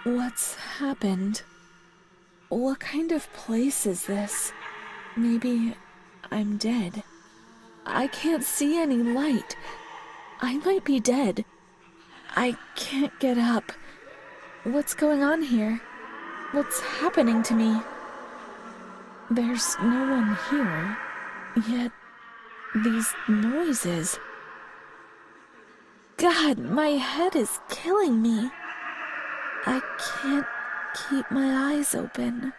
What's happened? What kind of place is this? Maybe I'm dead. I can't see any light. I might be dead. I can't get up. What's going on here? What's happening to me? There's no one here. Yet, these noises. God, my head is killing me. I can't keep my eyes open.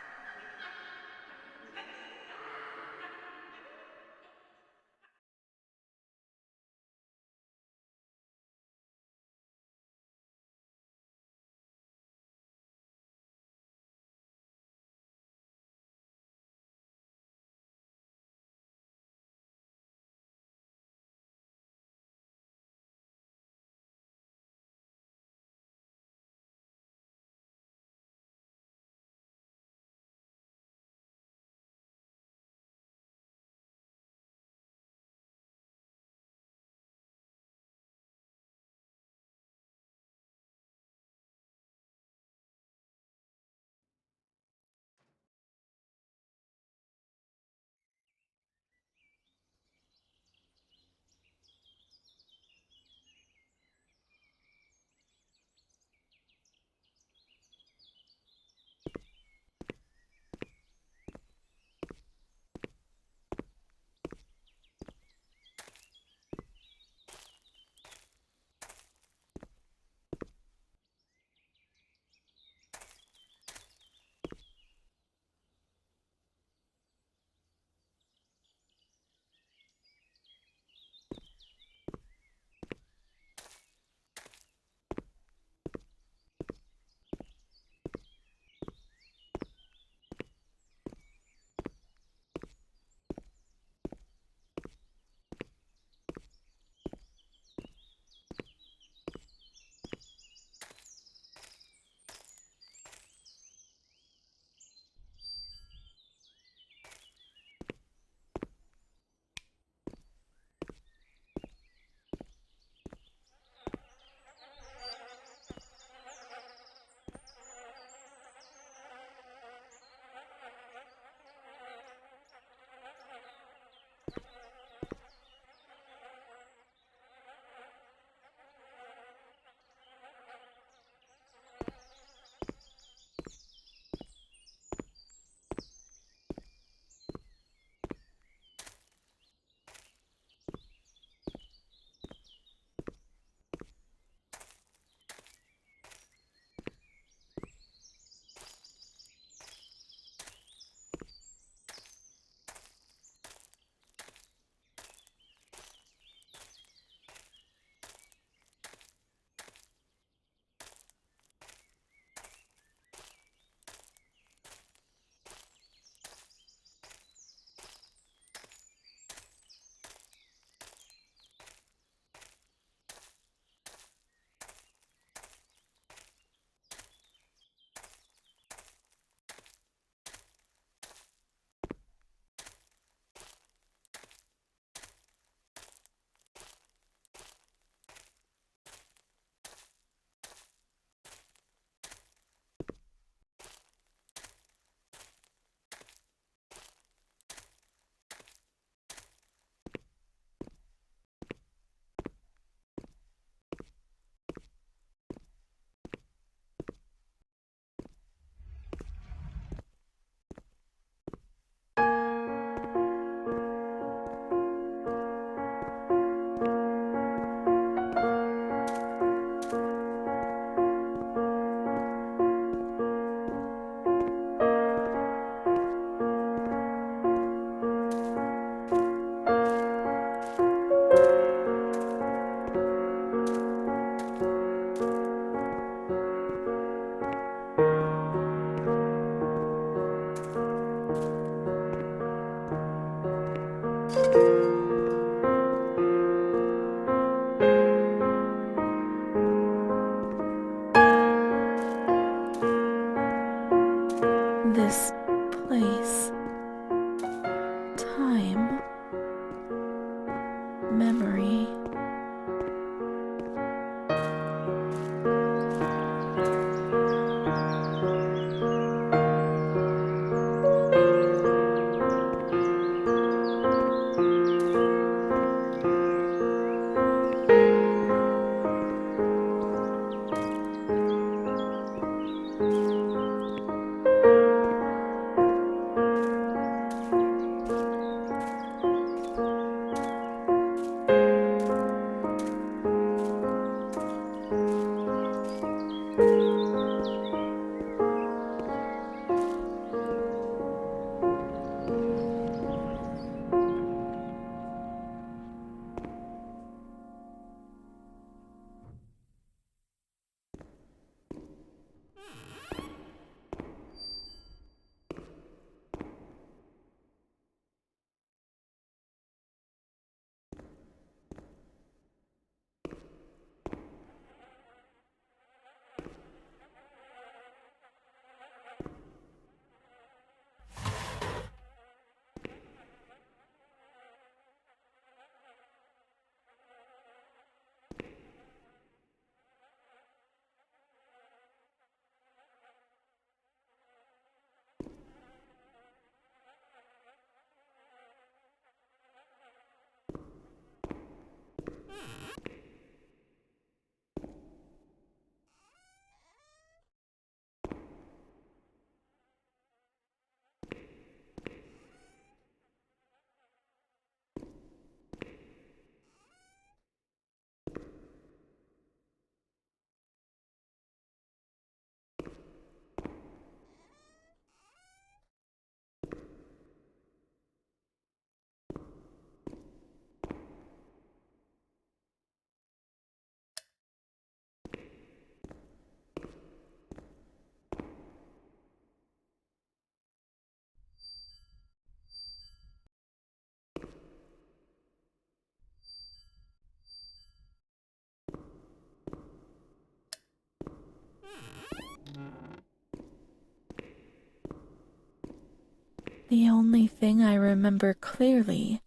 The only thing I remember clearly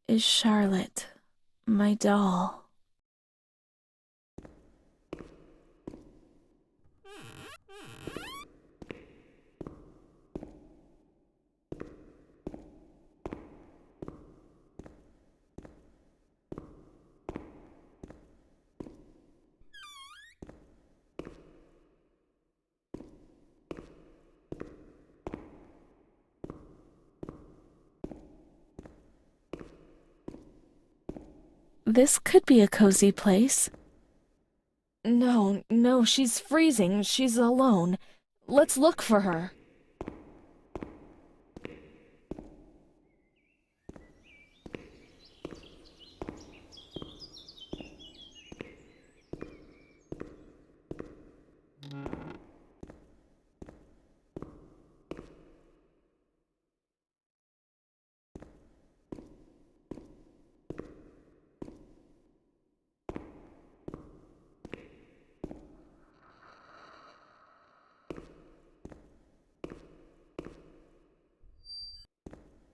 is Charlotte, my doll. This could be a cozy place. No, she's freezing. She's alone. Let's look for her.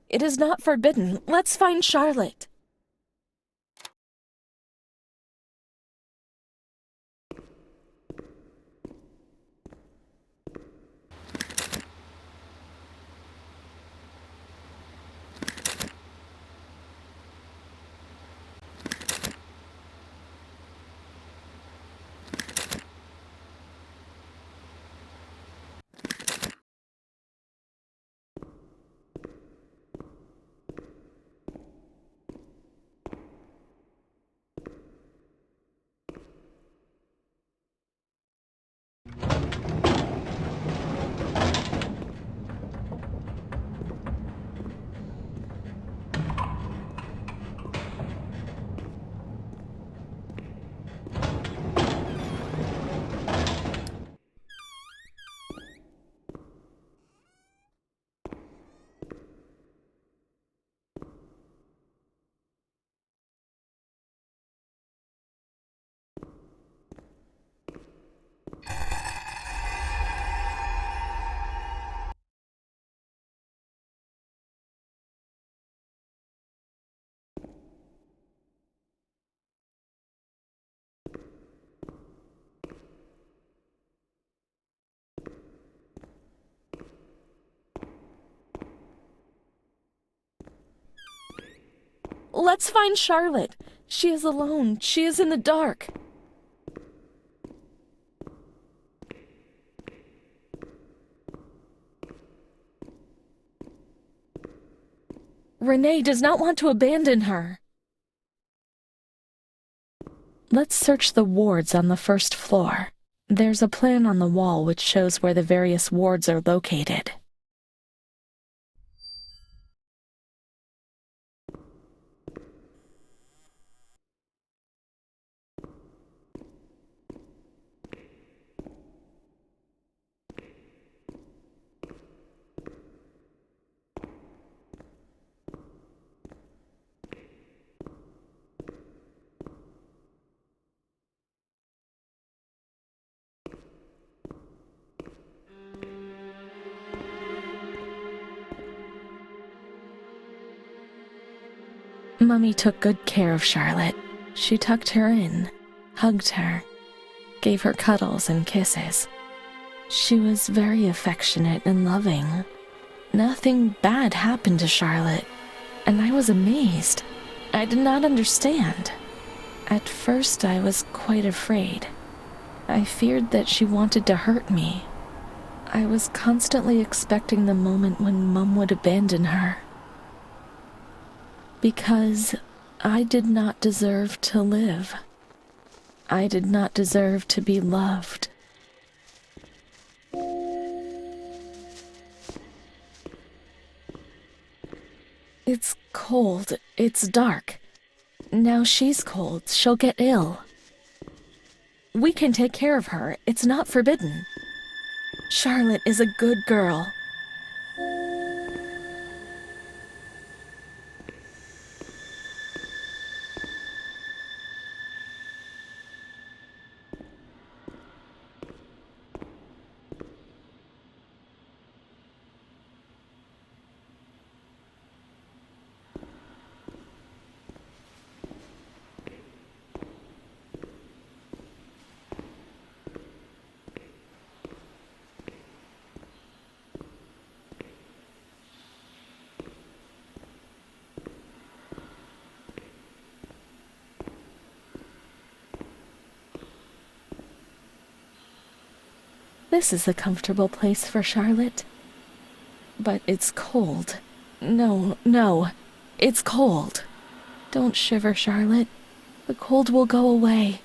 It is not forbidden. Let's find Charlotte. Let's find Charlotte. She is alone. She is in the dark. Renee does not want to abandon her. Let's search the wards on the first floor. There's a plan on the wall which shows where the various wards are located. Mummy took good care of Charlotte. She tucked her in, hugged her, gave her cuddles and kisses. She was very affectionate and loving. Nothing bad happened to Charlotte, and I was amazed. I did not understand. At first, I was quite afraid. I feared that she wanted to hurt me. I was constantly expecting the moment when Mum would abandon her. Because I did not deserve to live. I did not deserve to be loved. It's cold. It's dark. Now she's cold. She'll get ill. We can take care of her. It's not forbidden. Charlotte is a good girl. This is a comfortable place for Charlotte. But it's cold. No, no. It's cold. Don't shiver, Charlotte. The cold will go away.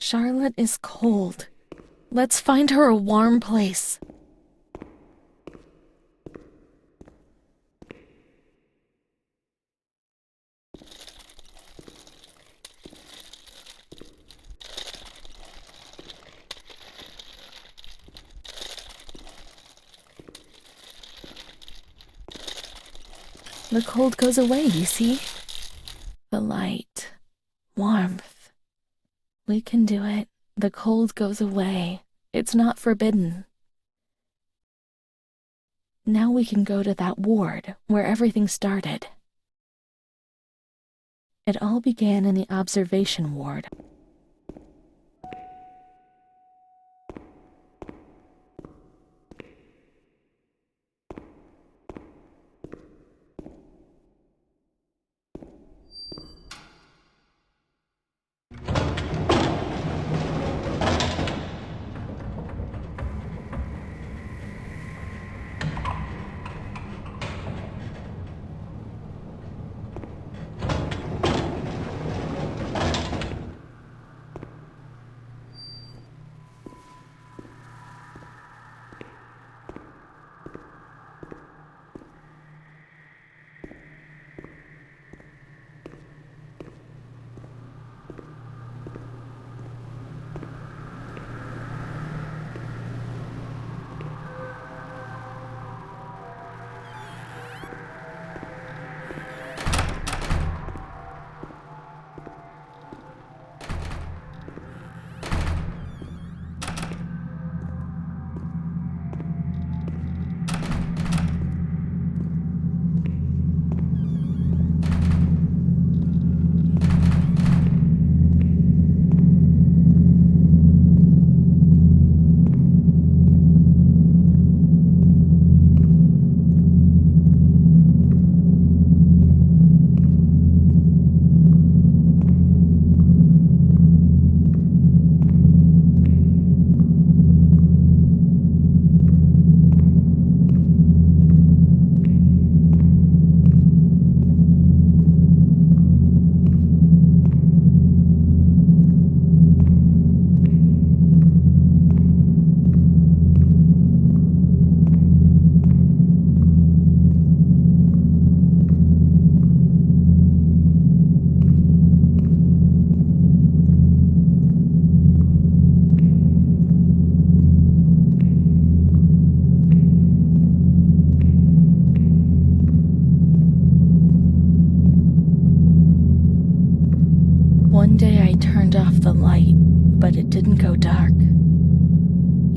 Charlotte is cold. Let's find her a warm place. The cold goes away, you see? The light, warmth. We can do it. The cold goes away. It's not forbidden. Now we can go to that ward where everything started. It all began in the observation ward.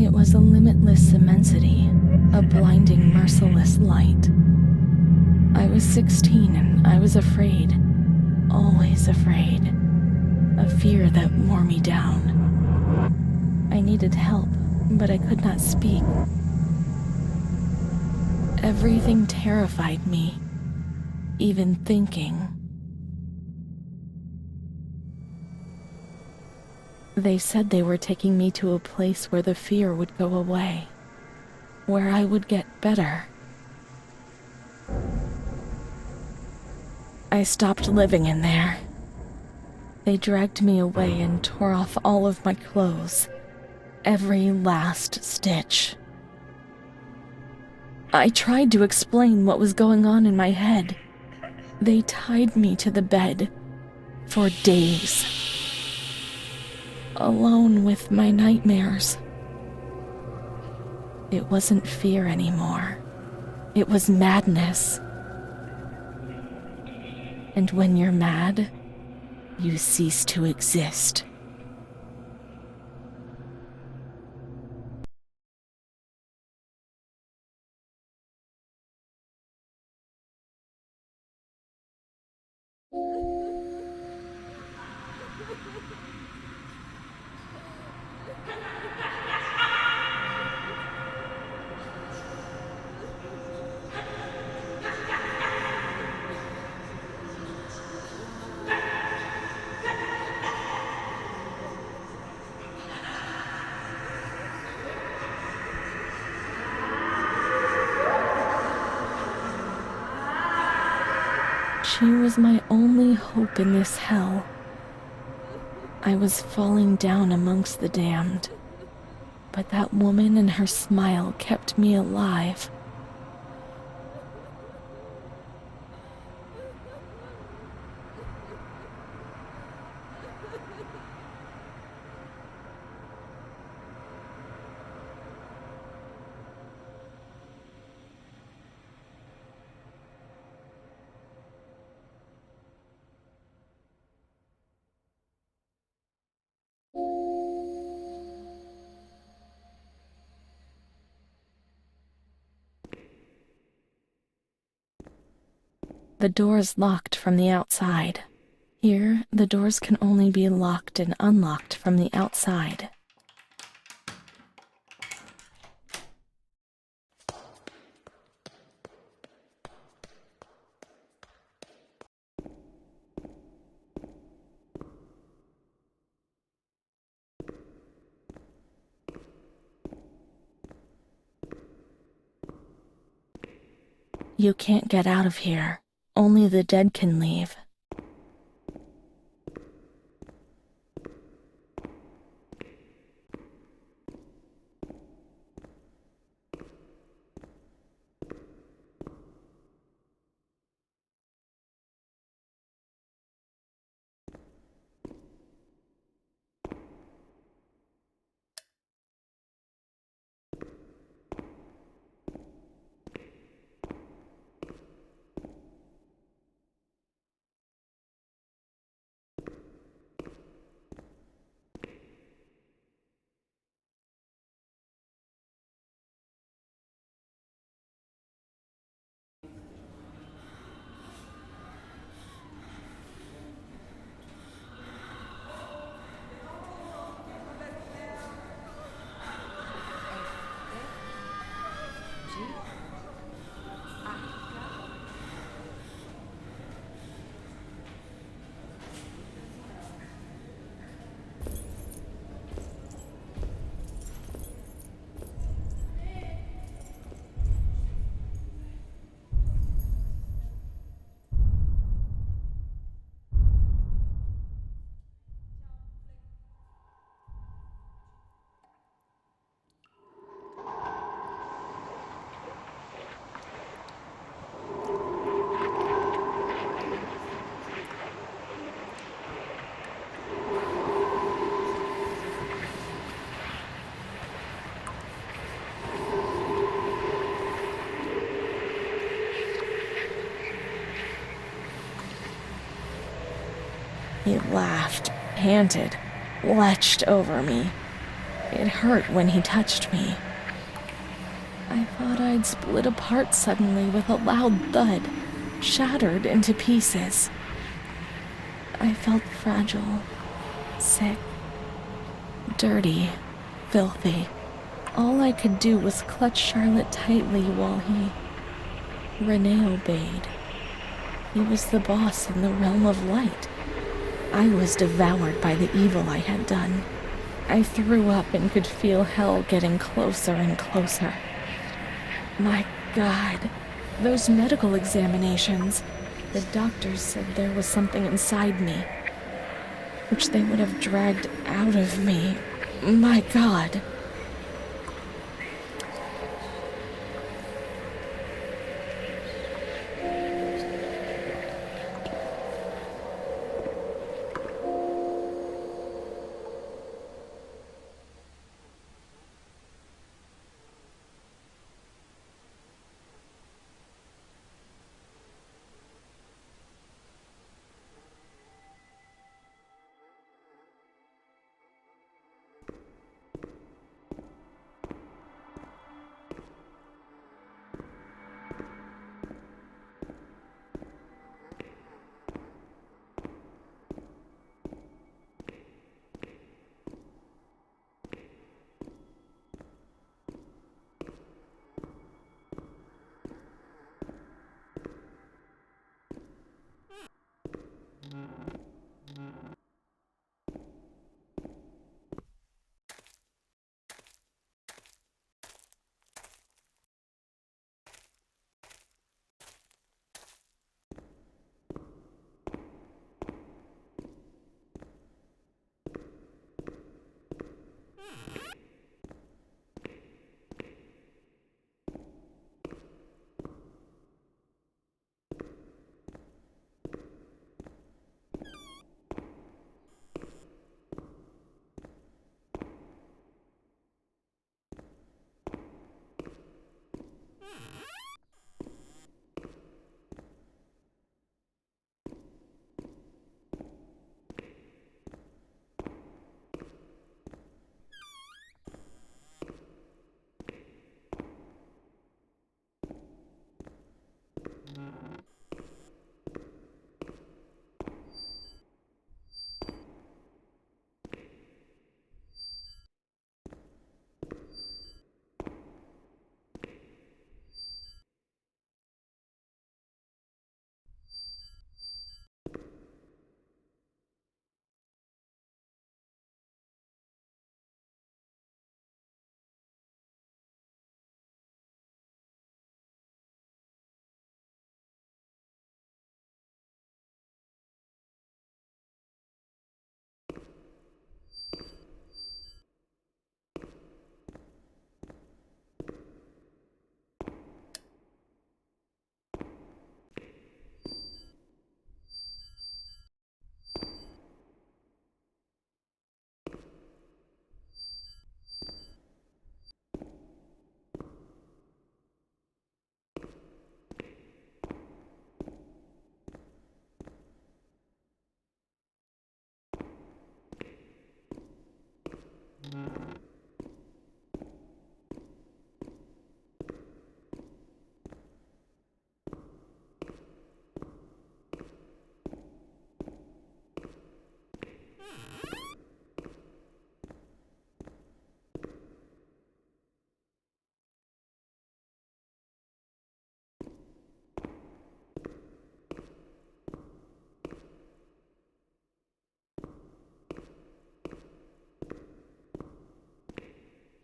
It was a limitless immensity, a blinding, merciless light. I was 16 and I was afraid, always afraid, a fear that wore me down. I needed help, but I could not speak. Everything terrified me, even thinking. They said they were taking me to a place where the fear would go away, where I would get better. I stopped living in there. They dragged me away and tore off all of my clothes, every last stitch. I tried to explain what was going on in my head. They tied me to the bed for days, alone with my nightmares. It wasn't fear anymore. It was madness. And when you're mad, you cease to exist. She was my only hope in this hell. I was falling down amongst the damned, but that woman and her smile kept me alive. The door's locked from the outside. Here, the doors can only be locked and unlocked from the outside. You can't get out of here. Only the dead can leave. He laughed, panted, lurched over me. It hurt when he touched me. I thought I'd split apart suddenly with a loud thud, shattered into pieces. I felt fragile, sick, dirty, filthy. All I could do was clutch Charlotte tightly while Renee obeyed. He was the boss in the realm of light. I was devoured by the evil I had done. I threw up and could feel hell getting closer and closer. My God, those medical examinations. The doctors said there was something inside me, which they would have dragged out of me. My God.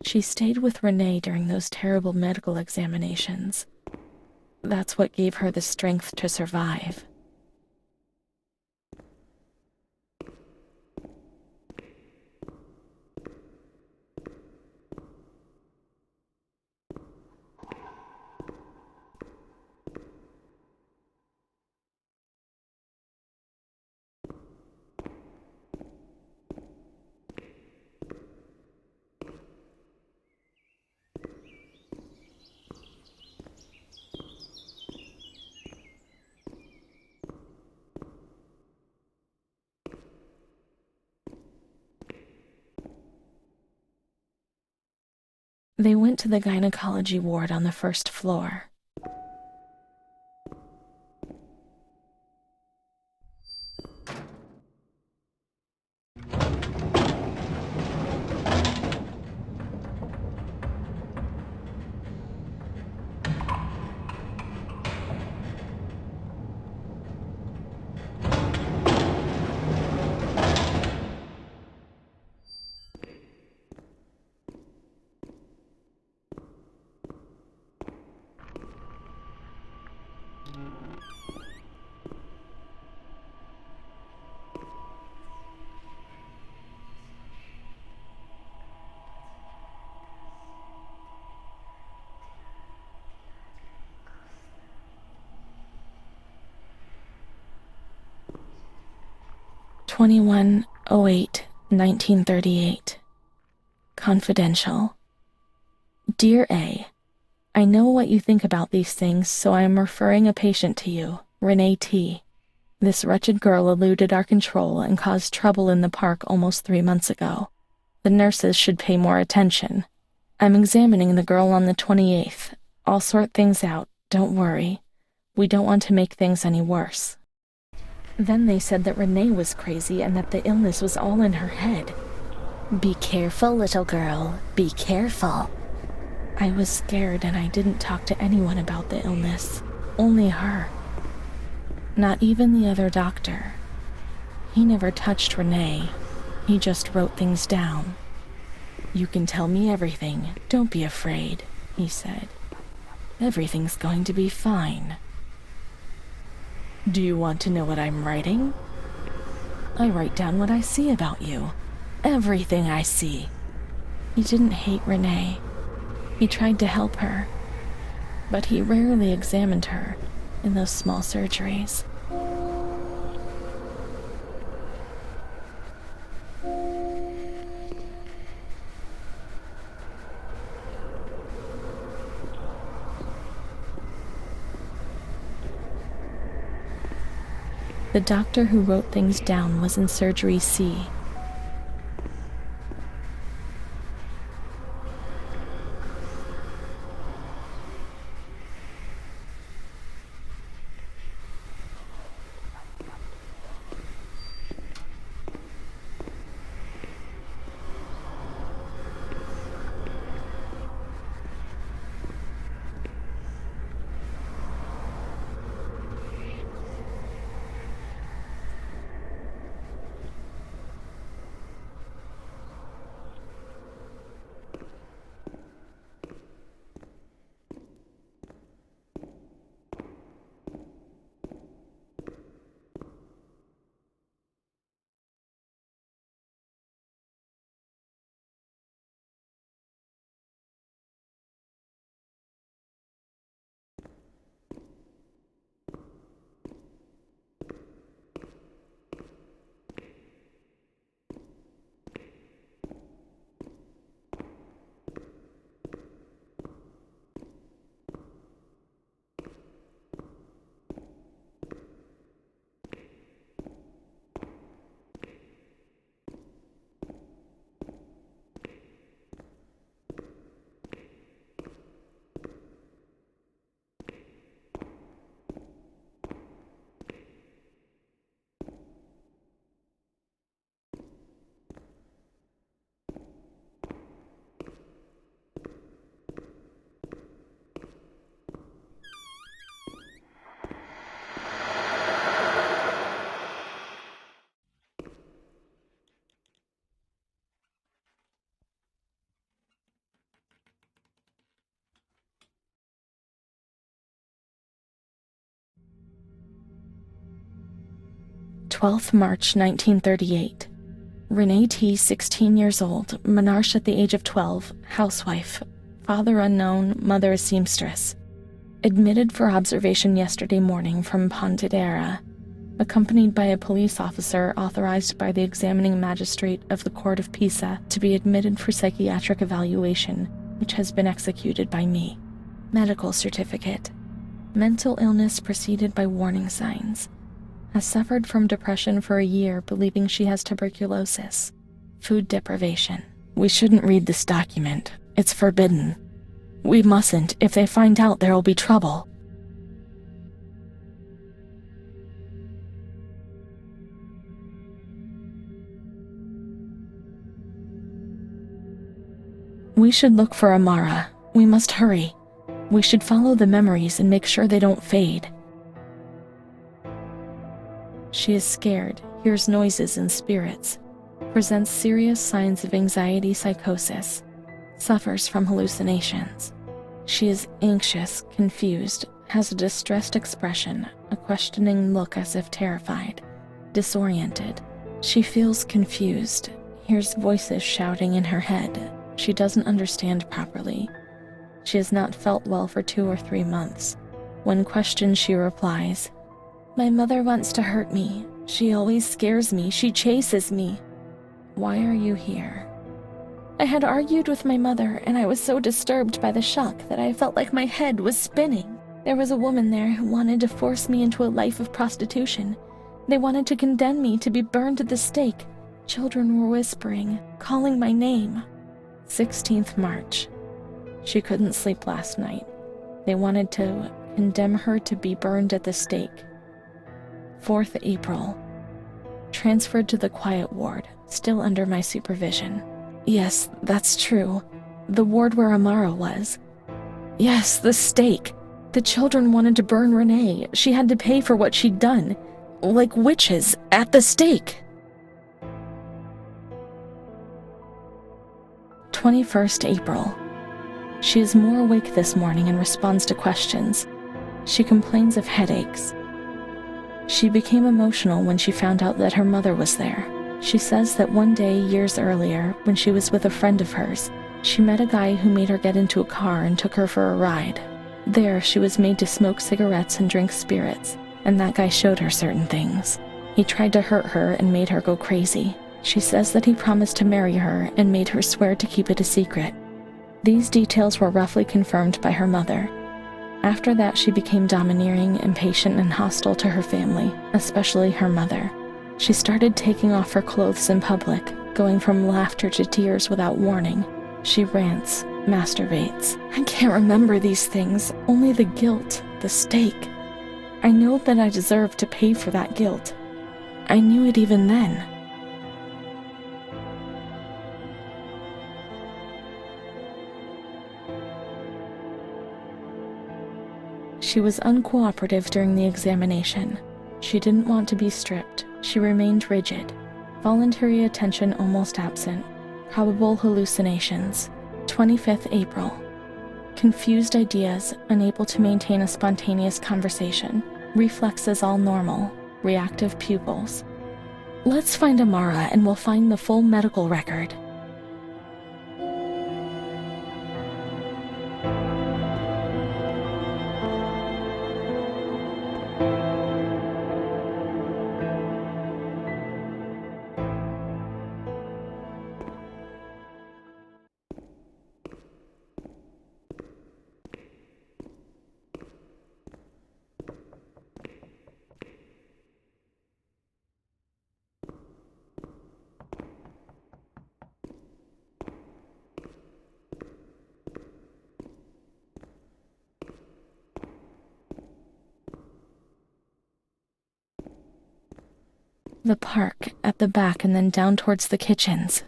She stayed with Renee during those terrible medical examinations. That's what gave her the strength to survive. They went to the gynecology ward on the first floor. (2108, 1938). Confidential. Dear A, I know what you think about these things, so I am referring a patient to you, Renee T. This wretched girl eluded our control and caused trouble in the park almost 3 months ago. The nurses should pay more attention. I'm examining the girl on the 28th. I'll sort things out, don't worry. We don't want to make things any worse. Then they said that Renee was crazy and that the illness was all in her head. Be careful, little girl. Be careful. I was scared and I didn't talk to anyone about the illness. Only her. Not even the other doctor. He never touched Renee. He just wrote things down. You can tell me everything. Don't be afraid, he said. Everything's going to be fine. Do you want to know what I'm writing? I write down what I see about you. Everything I see. He didn't hate Renee. He tried to help her. But he rarely examined her in those small surgeries. The doctor who wrote things down was in surgery C. March 12, 1938. Renee T., 16 years old, menarche at the age of 12, housewife, father unknown, mother a seamstress. Admitted for observation yesterday morning from Pontedera, accompanied by a police officer authorized by the examining magistrate of the Court of Pisa to be admitted for psychiatric evaluation, which has been executed by me. Medical certificate. Mental illness preceded by warning signs. Has suffered from depression for a year, believing she has tuberculosis. Food deprivation. We shouldn't read this document. It's forbidden. We mustn't. If they find out, there'll be trouble. We should look for Amara. We must hurry. We should follow the memories and make sure they don't fade. She is scared, hears noises and spirits, presents serious signs of anxiety psychosis, suffers from hallucinations. She is anxious, confused, has a distressed expression, a questioning look as if terrified, disoriented. She feels confused, hears voices shouting in her head. She doesn't understand properly. She has not felt well for 2 or 3 months. When questioned, she replies, "My mother wants to hurt me. She always scares me. She chases me." Why are you here? I had argued with my mother, and I was so disturbed by the shock that I felt like my head was spinning. There was a woman there who wanted to force me into a life of prostitution. They wanted to condemn me to be burned at the stake. Children were whispering, calling my name. 16th March. She couldn't sleep last night. They wanted to condemn her to be burned at the stake. 4th April. Transferred to the quiet ward, still under my supervision. Yes, that's true. The ward where Amara was. Yes, the stake. The children wanted to burn Renee. She had to pay for what she'd done. Like witches at the stake. 21st April. She is more awake this morning and responds to questions. She complains of headaches. She became emotional when she found out that her mother was there. She says that one day, years earlier, when she was with a friend of hers, she met a guy who made her get into a car and took her for a ride. There, she was made to smoke cigarettes and drink spirits, and that guy showed her certain things. He tried to hurt her and made her go crazy. She says that he promised to marry her and made her swear to keep it a secret. These details were roughly confirmed by her mother. After that, she became domineering, impatient, and hostile to her family, especially her mother. She started taking off her clothes in public, going from laughter to tears without warning. She rants, masturbates. I can't remember these things, only the guilt, the stake. I know that I deserve to pay for that guilt. I knew it even then. She was uncooperative during the examination. She didn't want to be stripped. She remained rigid. Voluntary attention almost absent. Probable hallucinations. 25th April. Confused ideas, unable to maintain a spontaneous conversation. Reflexes all normal. Reactive pupils. Let's find Amara and we'll find the full medical record. The park, at the back, and then down towards the kitchens.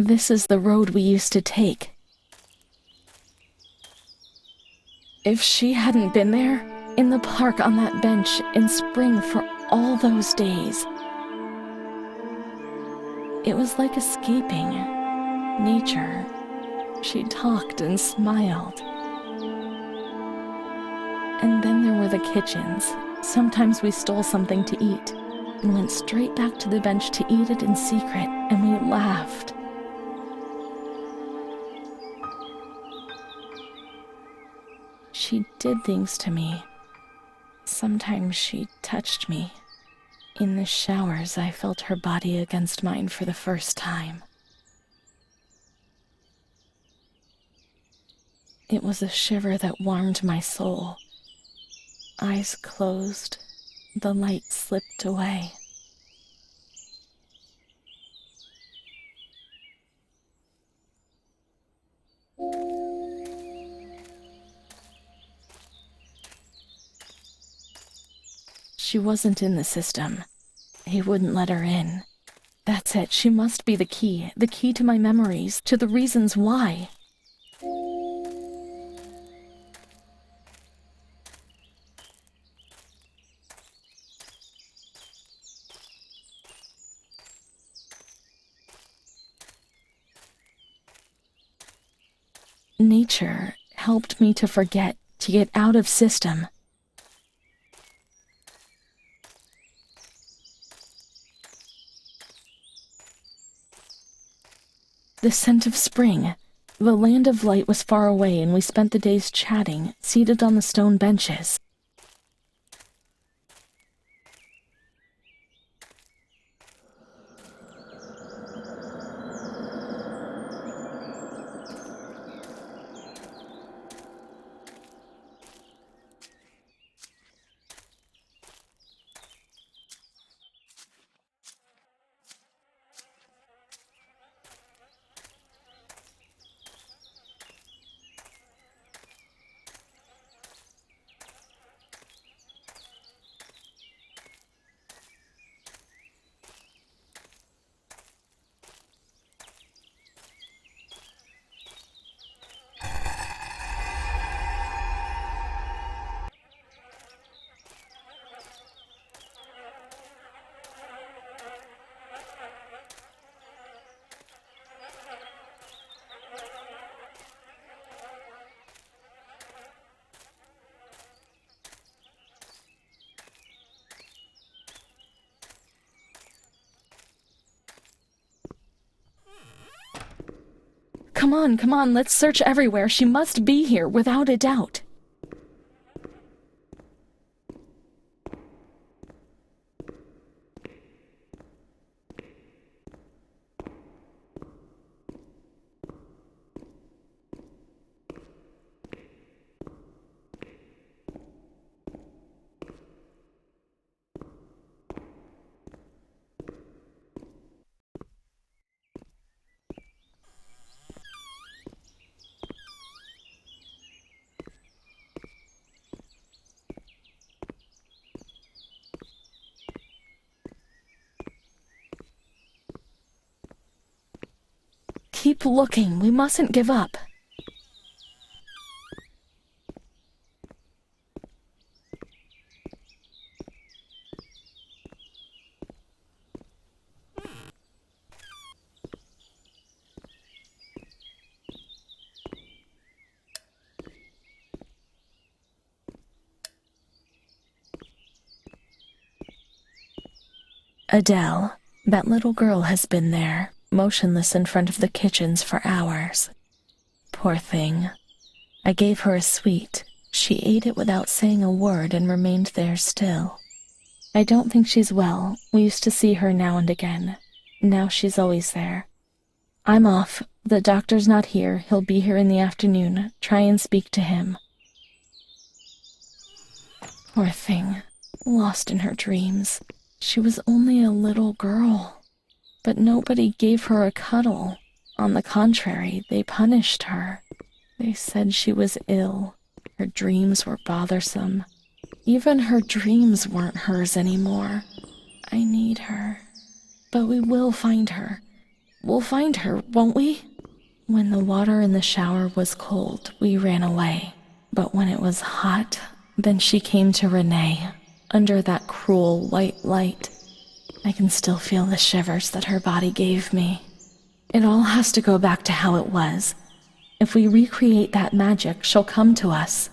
This is the road we used to take. If she hadn't been there, in the park on that bench in spring for all those days, it was like escaping nature. She talked and smiled. And then there were the kitchens. Sometimes we stole something to eat and went straight back to the bench to eat it in secret, and we laughed. She did things to me. Sometimes she touched me. In the showers, I felt her body against mine for the first time. It was a shiver that warmed my soul. Eyes closed, the light slipped away. She wasn't in the system. He wouldn't let her in. That's it. She must be the key to my memories, to the reasons why. Nature helped me to forget, to get out of system. The scent of spring. The land of light was far away, and we spent the days chatting, seated on the stone benches. Come on, let's search everywhere. She must be here, without a doubt. Keep looking. We mustn't give up. Adele, that little girl has been there, motionless in front of the kitchens for hours. Poor thing. I gave her a sweet. She ate it without saying a word and remained there still. I don't think she's well. We used to see her now and again. Now she's always there. I'm off. The doctor's not here. He'll be here in the afternoon. Try and speak to him. Poor thing. Lost in her dreams. She was only a little girl. But nobody gave her a cuddle. On the contrary, they punished her. They said she was ill. Her dreams were bothersome. Even her dreams weren't hers anymore. I need her. But we will find her. We'll find her, won't we? When the water in the shower was cold, we ran away. But when it was hot, then she came to Renee, under that cruel white light. I can still feel the shivers that her body gave me. It all has to go back to how it was. If we recreate that magic, she'll come to us.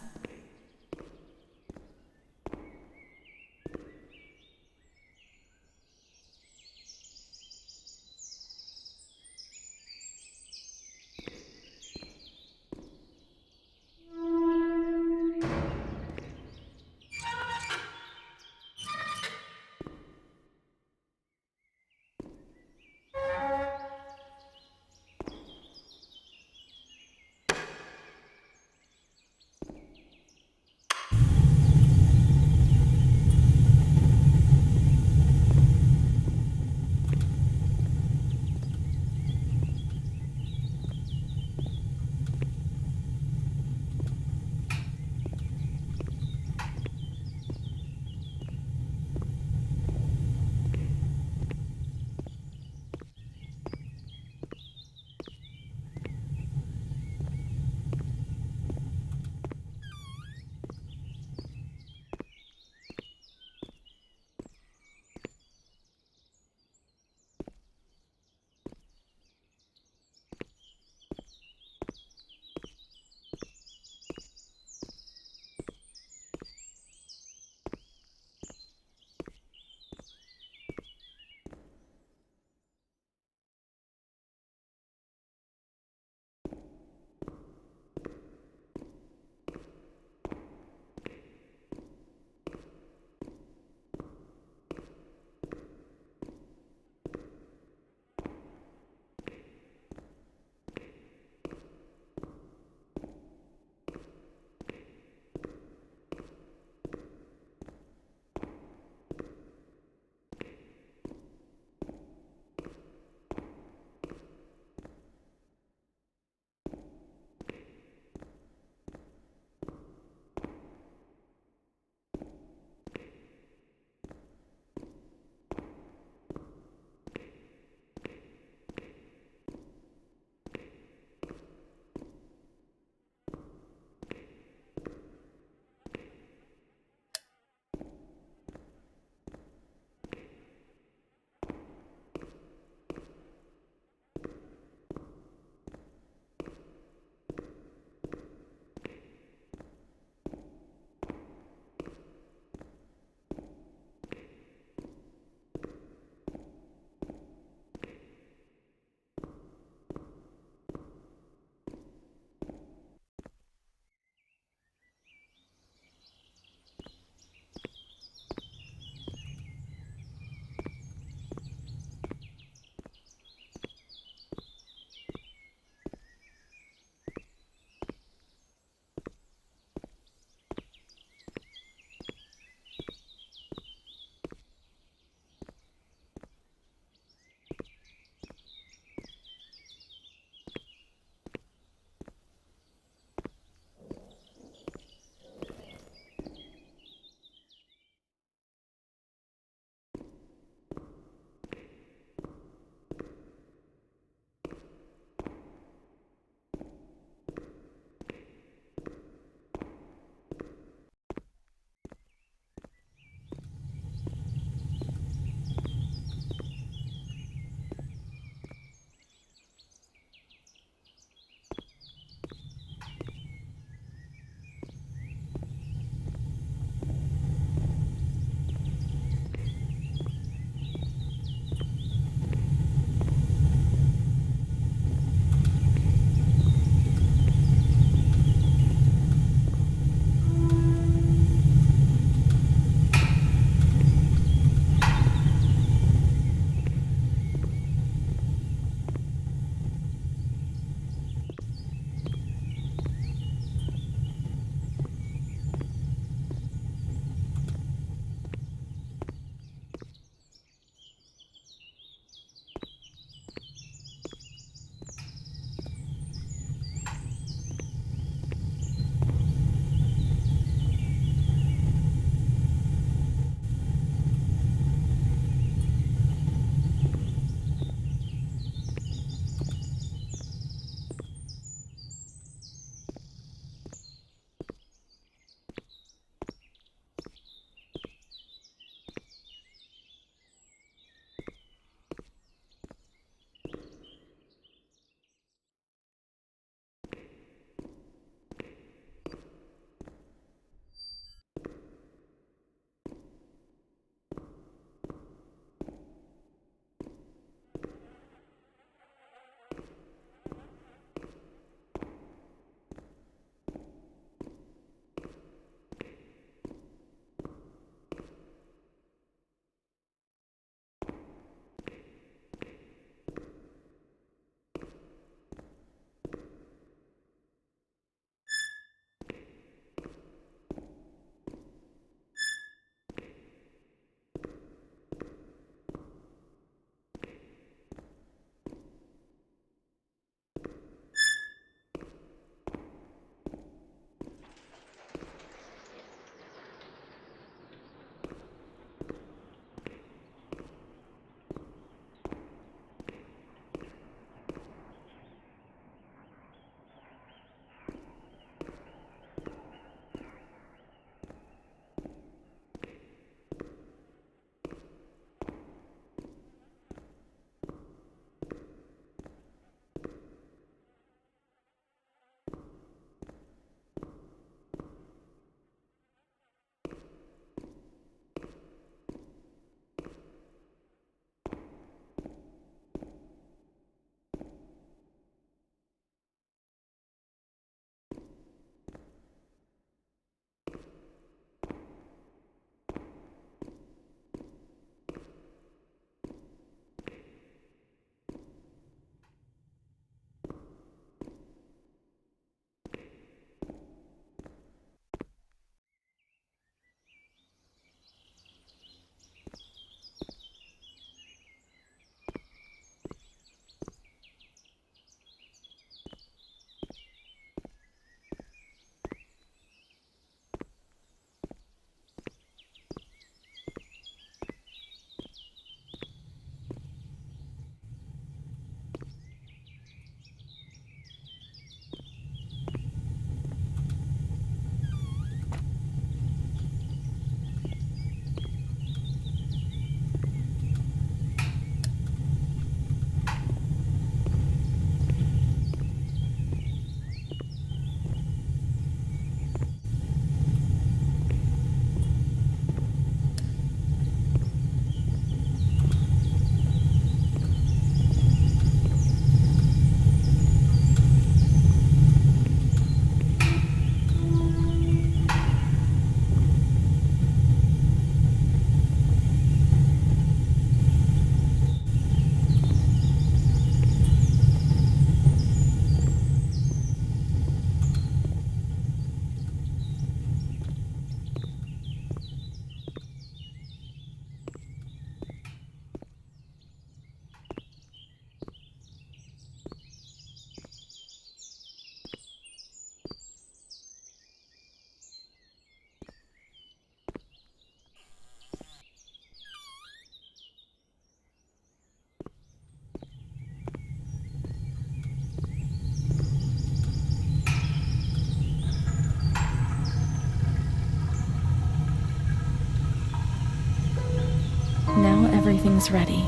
Everything's ready.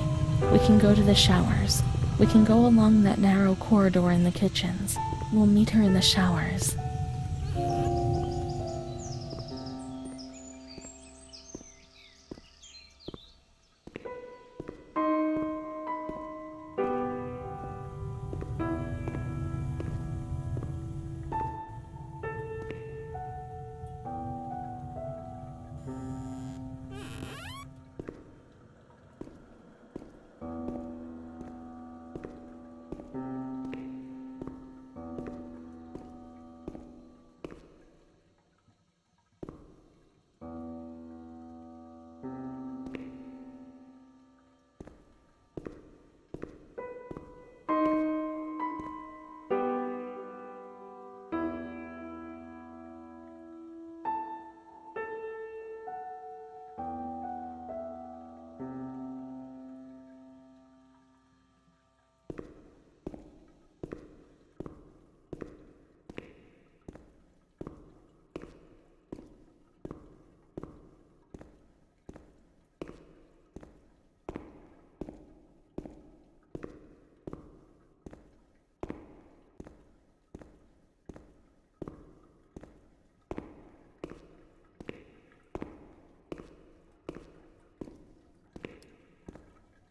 We can go to the showers. We can go along that narrow corridor in the kitchens. We'll meet her in the showers.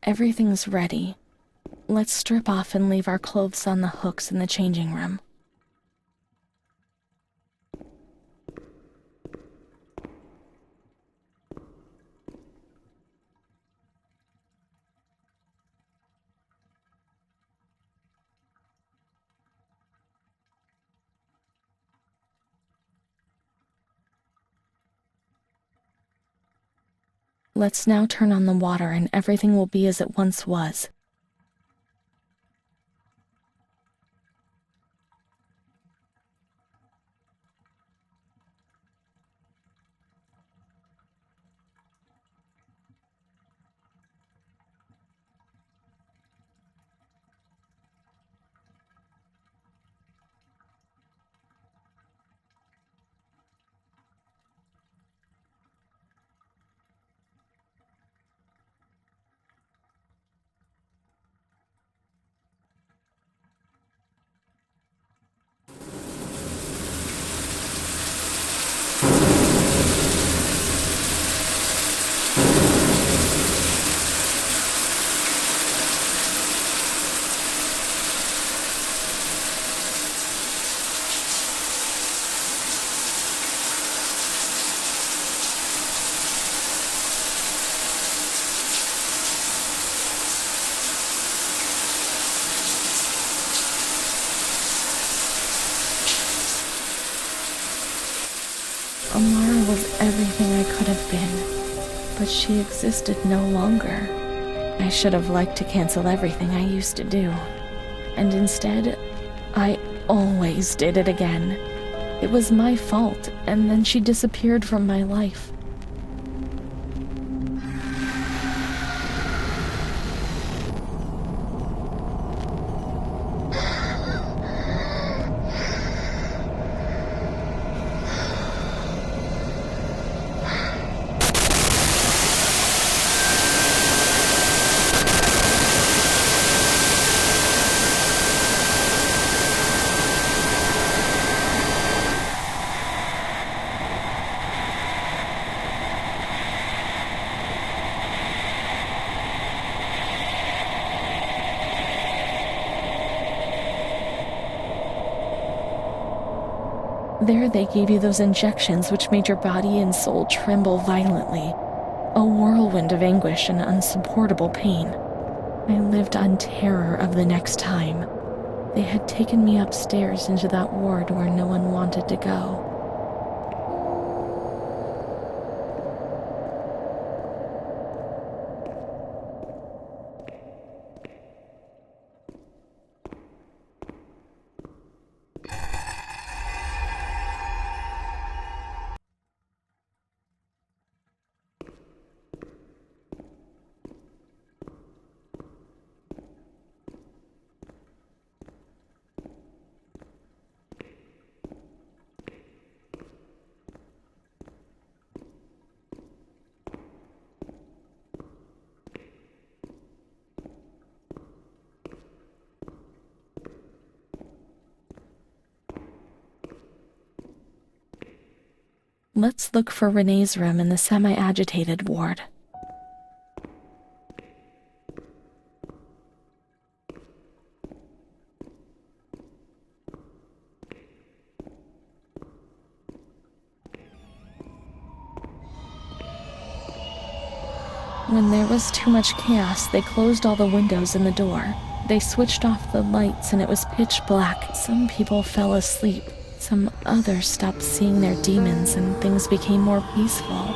Everything's ready. Let's strip off and leave our clothes on the hooks in the changing room. Let's now turn on the water and everything will be as it once was. Amara was everything I could have been, but she existed no longer. I should have liked to cancel everything I used to do, and instead, I always did it again. It was my fault, and then she disappeared from my life. There they gave you those injections which made your body and soul tremble violently. A whirlwind of anguish and unsupportable pain. I lived on terror of the next time. They had taken me upstairs into that ward where no one wanted to go. Let's look for Renee's room in the semi-agitated ward. When there was too much chaos, they closed all the windows and the door. They switched off the lights and it was pitch black. Some people fell asleep. Some others stopped seeing their demons and things became more peaceful.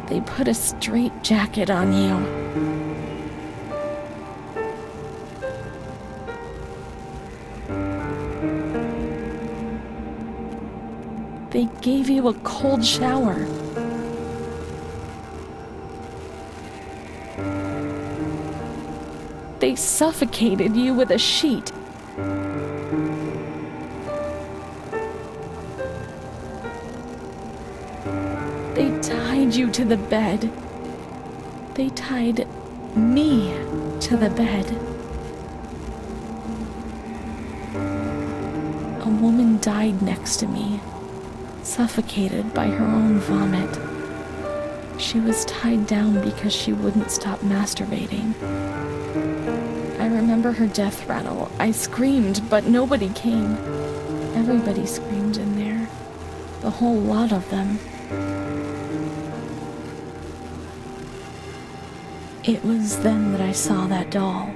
They put a straitjacket on you. They gave you a cold shower. They suffocated you with a sheet. They tied you to the bed. They tied me to the bed. A woman died next to me, suffocated by her own vomit. She was tied down because she wouldn't stop masturbating. I remember her death rattle. I screamed, but nobody came. Everybody screamed in there. The whole lot of them. It was then that I saw that doll,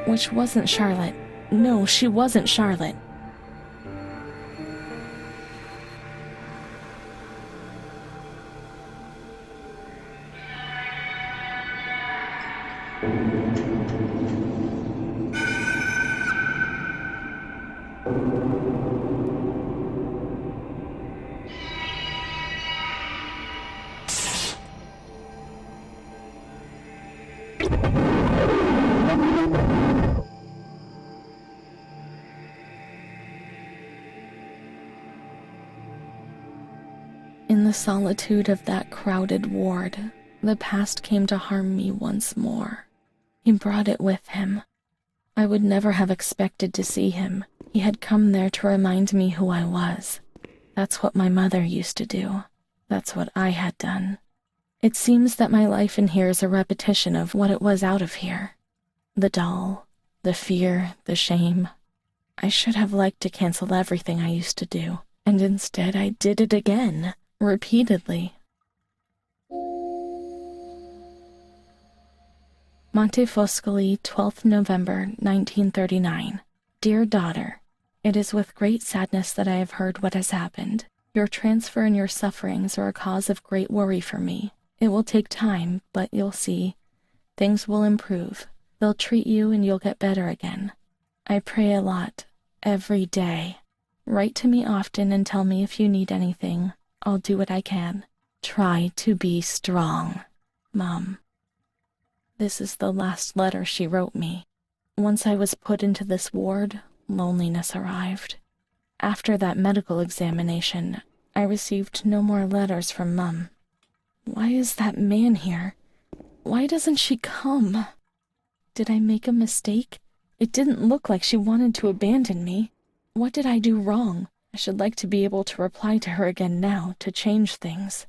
which wasn't Charlotte. No, she wasn't Charlotte. In the solitude of that crowded ward, the past came to harm me once more. He brought it with him. I would never have expected to see him. He had come there to remind me who I was. That's what my mother used to do. That's what I had done. It seems that my life in here is a repetition of what it was out of here. The doll, the fear, the shame. I should have liked to cancel everything I used to do, and instead I did it again. Repeatedly. Montefoscoli, 12th November, 1939. Dear daughter, it is with great sadness that I have heard what has happened. Your transfer and your sufferings are a cause of great worry for me. It will take time, but you'll see. Things will improve. They'll treat you and you'll get better again. I pray a lot, every day. Write to me often and tell me if you need anything. I'll do what I can. Try to be strong, Mom. This is the last letter she wrote me. Once I was put into this ward, loneliness arrived. After that medical examination, I received no more letters from Mom. Why is that man here? Why doesn't she come? Did I make a mistake? It didn't look like she wanted to abandon me. What did I do wrong? I should like to be able to reply to her again now, to change things.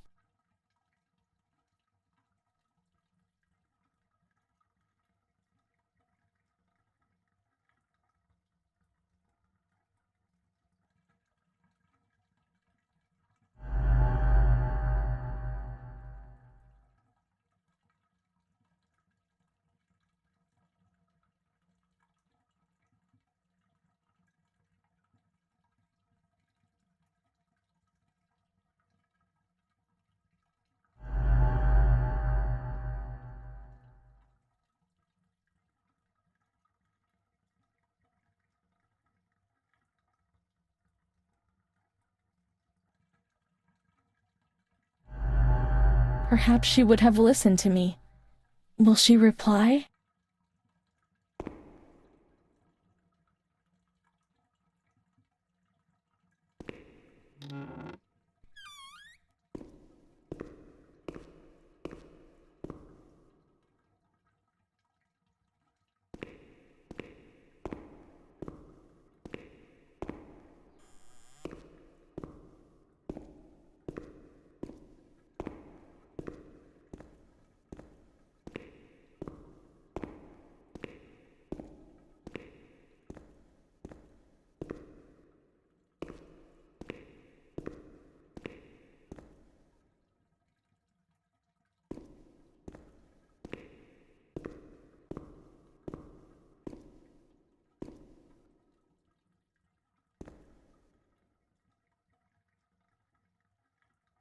Perhaps she would have listened to me. Will she reply?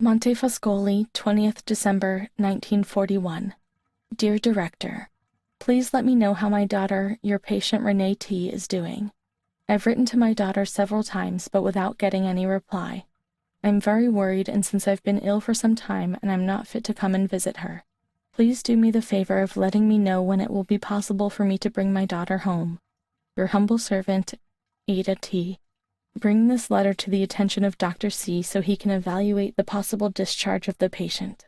Montefascoli, 20th December, 1941. Dear Director, please let me know how my daughter, your patient Renee T., is doing. I've written to my daughter several times, but without getting any reply. I'm very worried, and since I've been ill for some time and I'm not fit to come and visit her, please do me the favor of letting me know when it will be possible for me to bring my daughter home. Your humble servant, Ada T. Bring this letter to the attention of Dr. C so he can evaluate the possible discharge of the patient.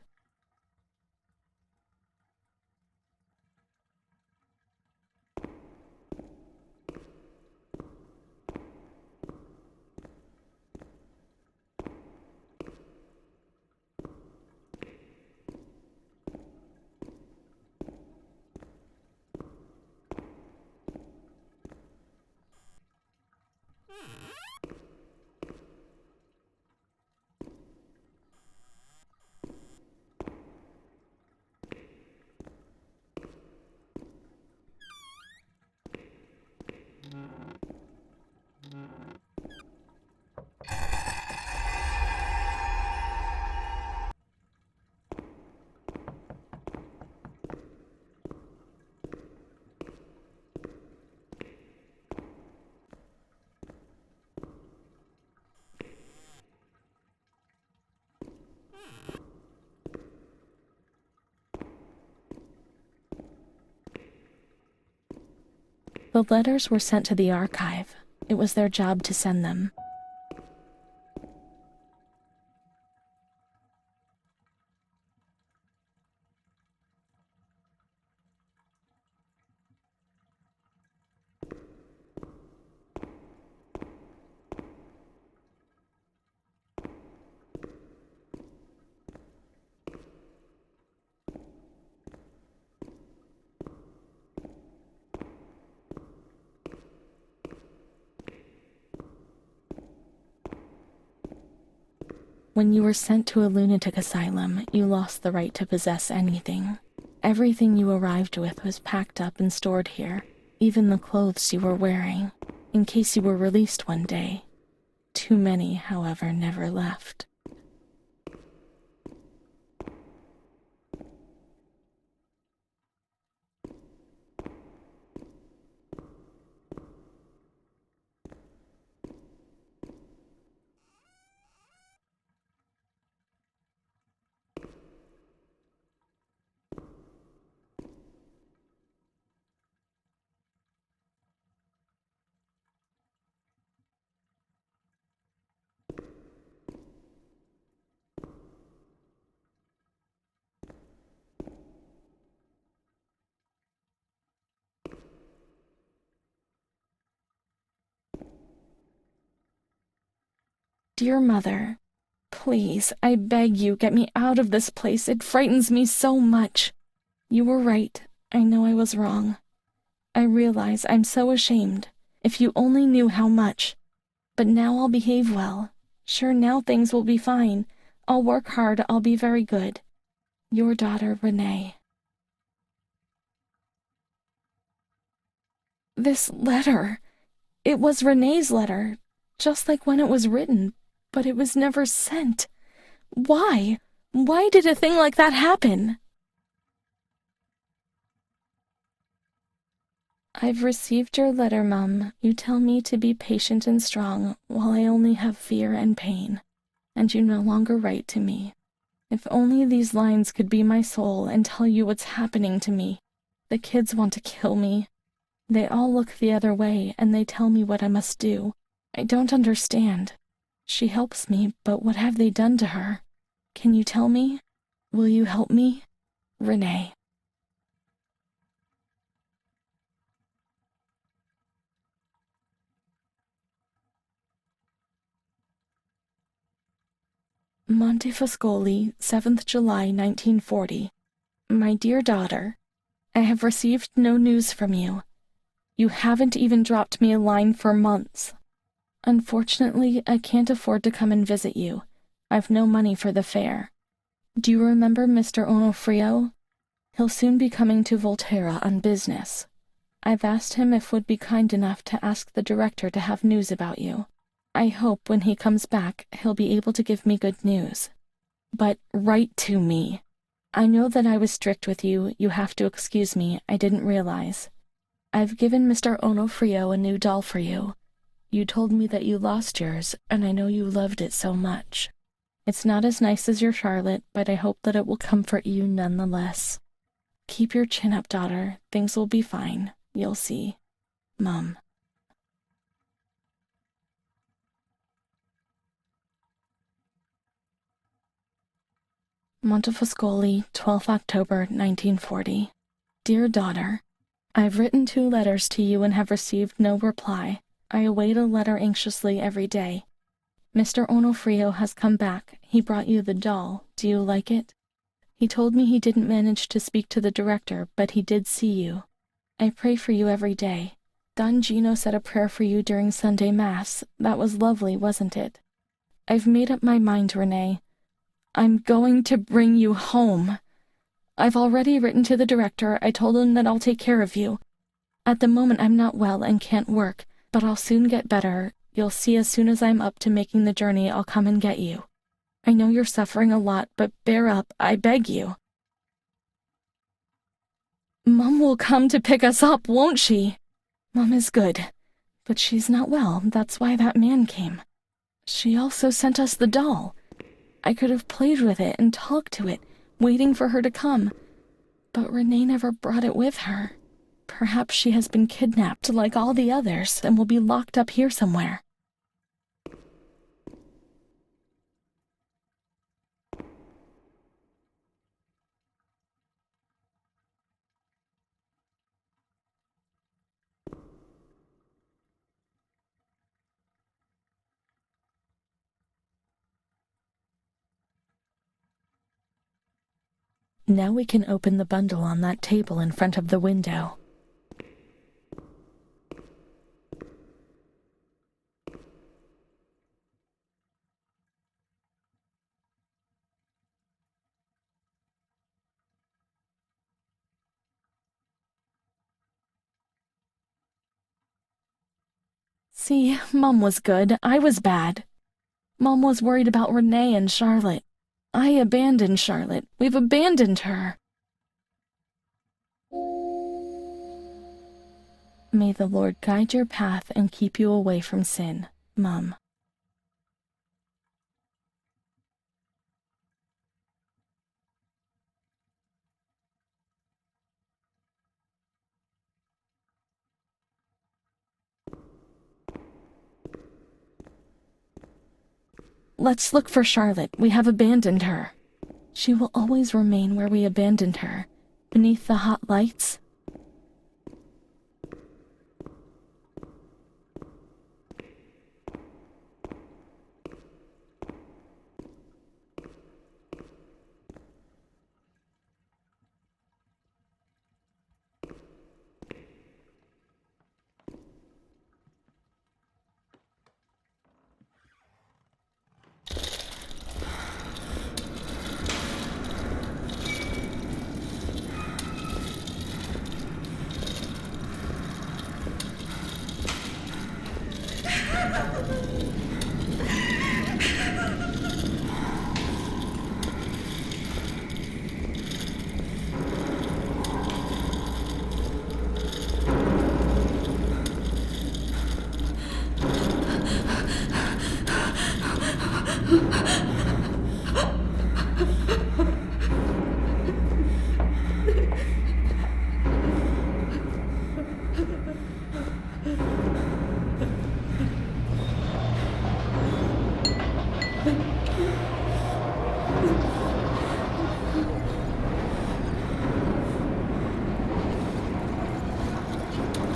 The letters were sent to the archive. It was their job to send them. When you were sent to a lunatic asylum, you lost the right to possess anything. Everything you arrived with was packed up and stored here, even the clothes you were wearing, in case you were released one day. Too many, however, never left. Dear Mother, please, I beg you, get me out of this place. It frightens me so much. You were right. I know I was wrong. I realize I'm so ashamed. If you only knew how much. But now I'll behave well. Sure, now things will be fine. I'll work hard. I'll be very good. Your daughter, Renee. This letter. It was Renee's letter, just like when it was written, but it was never sent. Why? Why did a thing like that happen? I've received your letter, Mum. You tell me to be patient and strong, while I only have fear and pain, and you no longer write to me. If only these lines could be my soul and tell you what's happening to me. The kids want to kill me. They all look the other way, and they tell me what I must do. I don't understand. She helps me, but what have they done to her? Can you tell me? Will you help me? Renee. Montefascoli, 7th July, 1940. My dear daughter, I have received no news from you. You haven't even dropped me a line for months. Unfortunately, I can't afford to come and visit you. I've no money for the fare. Do you remember Mr. Onofrio? He'll soon be coming to Volterra on business. I've asked him if would be kind enough to ask the director to have news about you. I hope when he comes back, he'll be able to give me good news. but write to me. I know that I was strict with you. You have to excuse me. I didn't realize. I've given Mr. Onofrio a new doll for you. You told me that you lost yours, and I know you loved it so much. It's not as nice as your Charlotte, but I hope that it will comfort you nonetheless. Keep your chin up, daughter. Things will be fine. You'll see. Mom. Montefoscoli, 12th October, 1940. Dear daughter, I've written 2 letters to you and have received no reply. I await a letter anxiously every day. Mr. Onofrio has come back. He brought you the doll. Do you like it? He told me he didn't manage to speak to the director, but he did see you. I pray for you every day. Don Gino said a prayer for you during Sunday Mass. That was lovely, wasn't it? I've made up my mind, Renee. I'm going to bring you home. I've already written to the director. I told him that I'll take care of you. At the moment I'm not well and can't work, but I'll soon get better. You'll see as soon as I'm up to making the journey, I'll come and get you. I know you're suffering a lot, but bear up, I beg you. Mom will come to pick us up, won't she? Mom is good, but she's not well. That's why that man came. She also sent us the doll. I could have played with it and talked to it, waiting for her to come. But Renee never brought it with her. Perhaps she has been kidnapped like all the others and will be locked up here somewhere. Now we can open the bundle on that table in front of the window. See, Mom was good. I was bad. Mom was worried about Renee and Charlotte. I abandoned Charlotte. We've abandoned her. May the Lord guide your path and keep you away from sin, Mom. Let's look for Charlotte. We have abandoned her. She will always remain where we abandoned her, beneath the hot lights.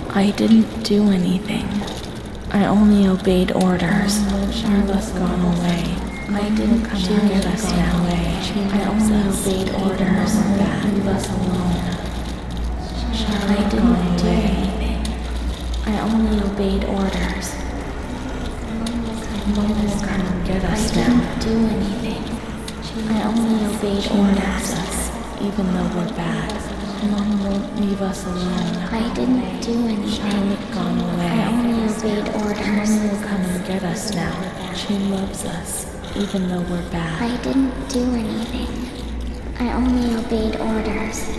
I didn't do anything. I only obeyed orders. Charlotte's gone away. I didn't come to get us now. I only obeyed orders. Leave us alone. I didn't do anything. I only obeyed orders. Mom will come and get us now. I didn't do anything. I only obeyed orders. Even though we're bad. Mom won't leave us alone. I didn't do anything. Charlotte gone away. I only obeyed orders. Mom will come and get us now. She loves us. even though we're bad. I didn't do anything. I only obeyed orders.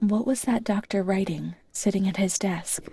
What was that doctor writing, sitting at his desk?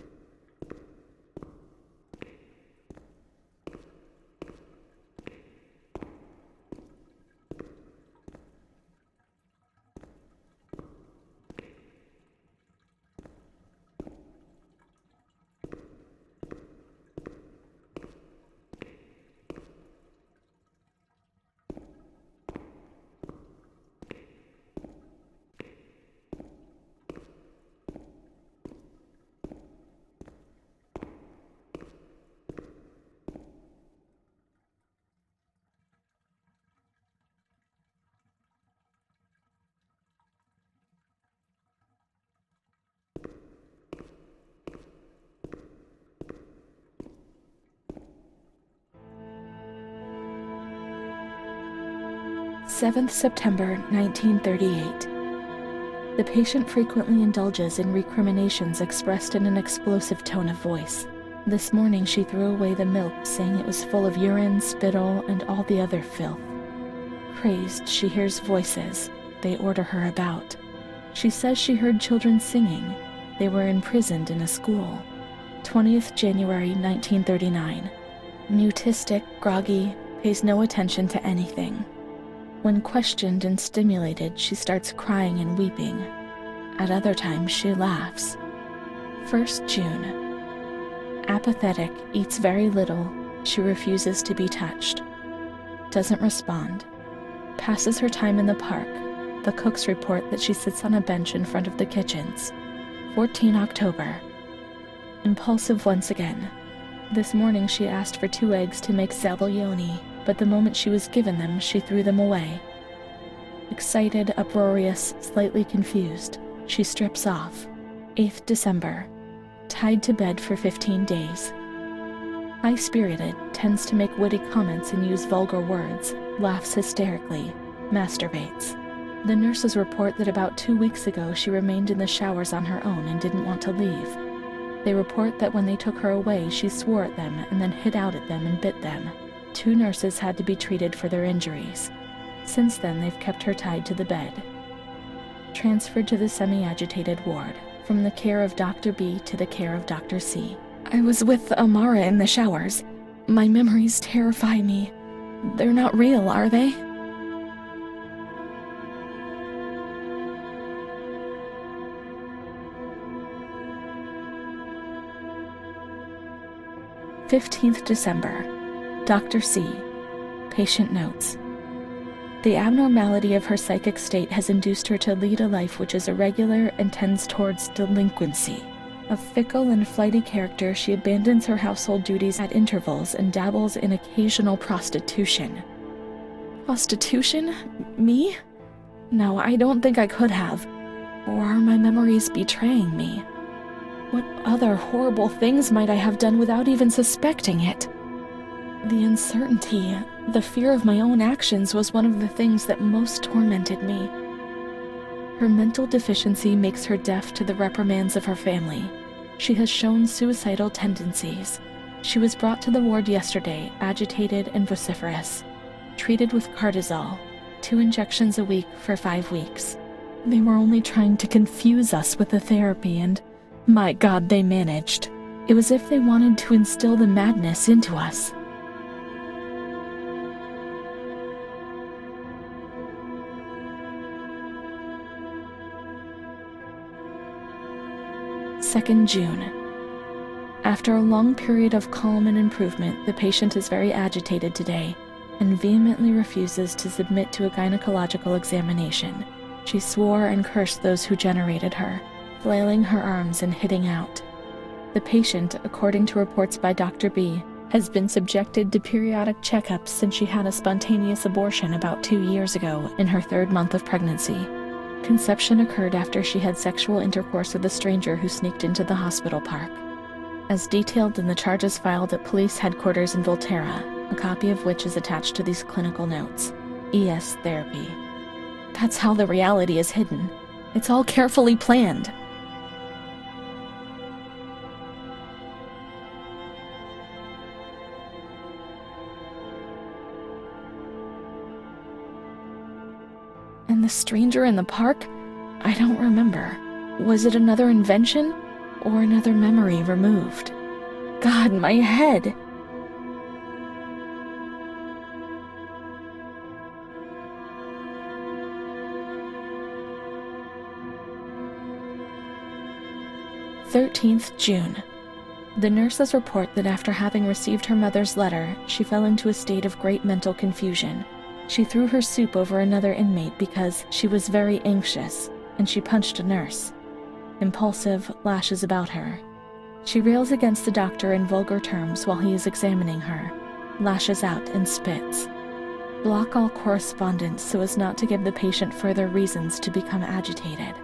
September 1938. The patient frequently indulges in recriminations expressed in an explosive tone of voice. This morning she threw away the milk, saying it was full of urine, spittle, and all the other filth. Crazed, she hears voices. They order her about. She says she heard children singing. They were imprisoned in a school. 20th January 1939. Mutistic, groggy, pays no attention to anything. When questioned and stimulated, she starts crying and weeping. At other times, she laughs. 1st June. Apathetic, eats very little. She refuses to be touched. Doesn't respond. passes her time in the park. The cooks report that she sits on a bench in front of the kitchens. 14 October. Impulsive once again. This morning she asked for 2 eggs to make zabaione, but the moment she was given them, she threw them away. Excited, uproarious, slightly confused, she strips off. 8th December. Tied to bed for 15 days. High-spirited, tends to make witty comments and use vulgar words, laughs hysterically, masturbates. The nurses report that about 2 weeks ago she remained in the showers on her own and didn't want to leave. They report that when they took her away, she swore at them and then hit out at them and bit them. 2 nurses had to be treated for their injuries. Since then, they've kept her tied to the bed. Transferred to the semi-agitated ward, from the care of Dr. B to the care of Dr. C. I was with Amara in the showers. My memories terrify me. They're not real, are they? "15th December. Dr. C. Patient notes. The abnormality of her psychic state has induced her to lead a life which is irregular and tends towards delinquency. A fickle and flighty character, she abandons her household duties at intervals and dabbles in occasional prostitution." Prostitution? Me? No, I don't think I could have. Or are my memories betraying me? What other horrible things might I have done without even suspecting it? The uncertainty, the fear of my own actions was one of the things that most tormented me. Her mental deficiency makes her deaf to the reprimands of her family. She has shown suicidal tendencies. She was brought to the ward yesterday, agitated and vociferous. Treated with cortisol, 2 injections a week for 5 weeks. They were only trying to confuse us with the therapy and, my God, they managed. It was as if they wanted to instill the madness into us. June 2. After a long period of calm and improvement, the patient is very agitated today and vehemently refuses to submit to a gynecological examination. She swore and cursed those who generated her, flailing her arms and hitting out. The patient, according to reports by Dr. B, has been subjected to periodic checkups since she had a spontaneous abortion about 2 years ago in her 3rd month of pregnancy. Conception occurred after she had sexual intercourse with a stranger who sneaked into the hospital park. As detailed in the charges filed at police headquarters in Volterra, a copy of which is attached to these clinical notes. ES therapy. That's how the reality is hidden. It's all carefully planned. And the stranger in the park? I don't remember. Was it another invention or another memory removed? God, my head! June 13th. The nurses report that after having received her mother's letter, she fell into a state of great mental confusion. She threw her soup over another inmate because she was very anxious, and she punched a nurse. Impulsive, lashes about her. She rails against the doctor in vulgar terms while he is examining her, lashes out and spits. Block all correspondence so as not to give the patient further reasons to become agitated.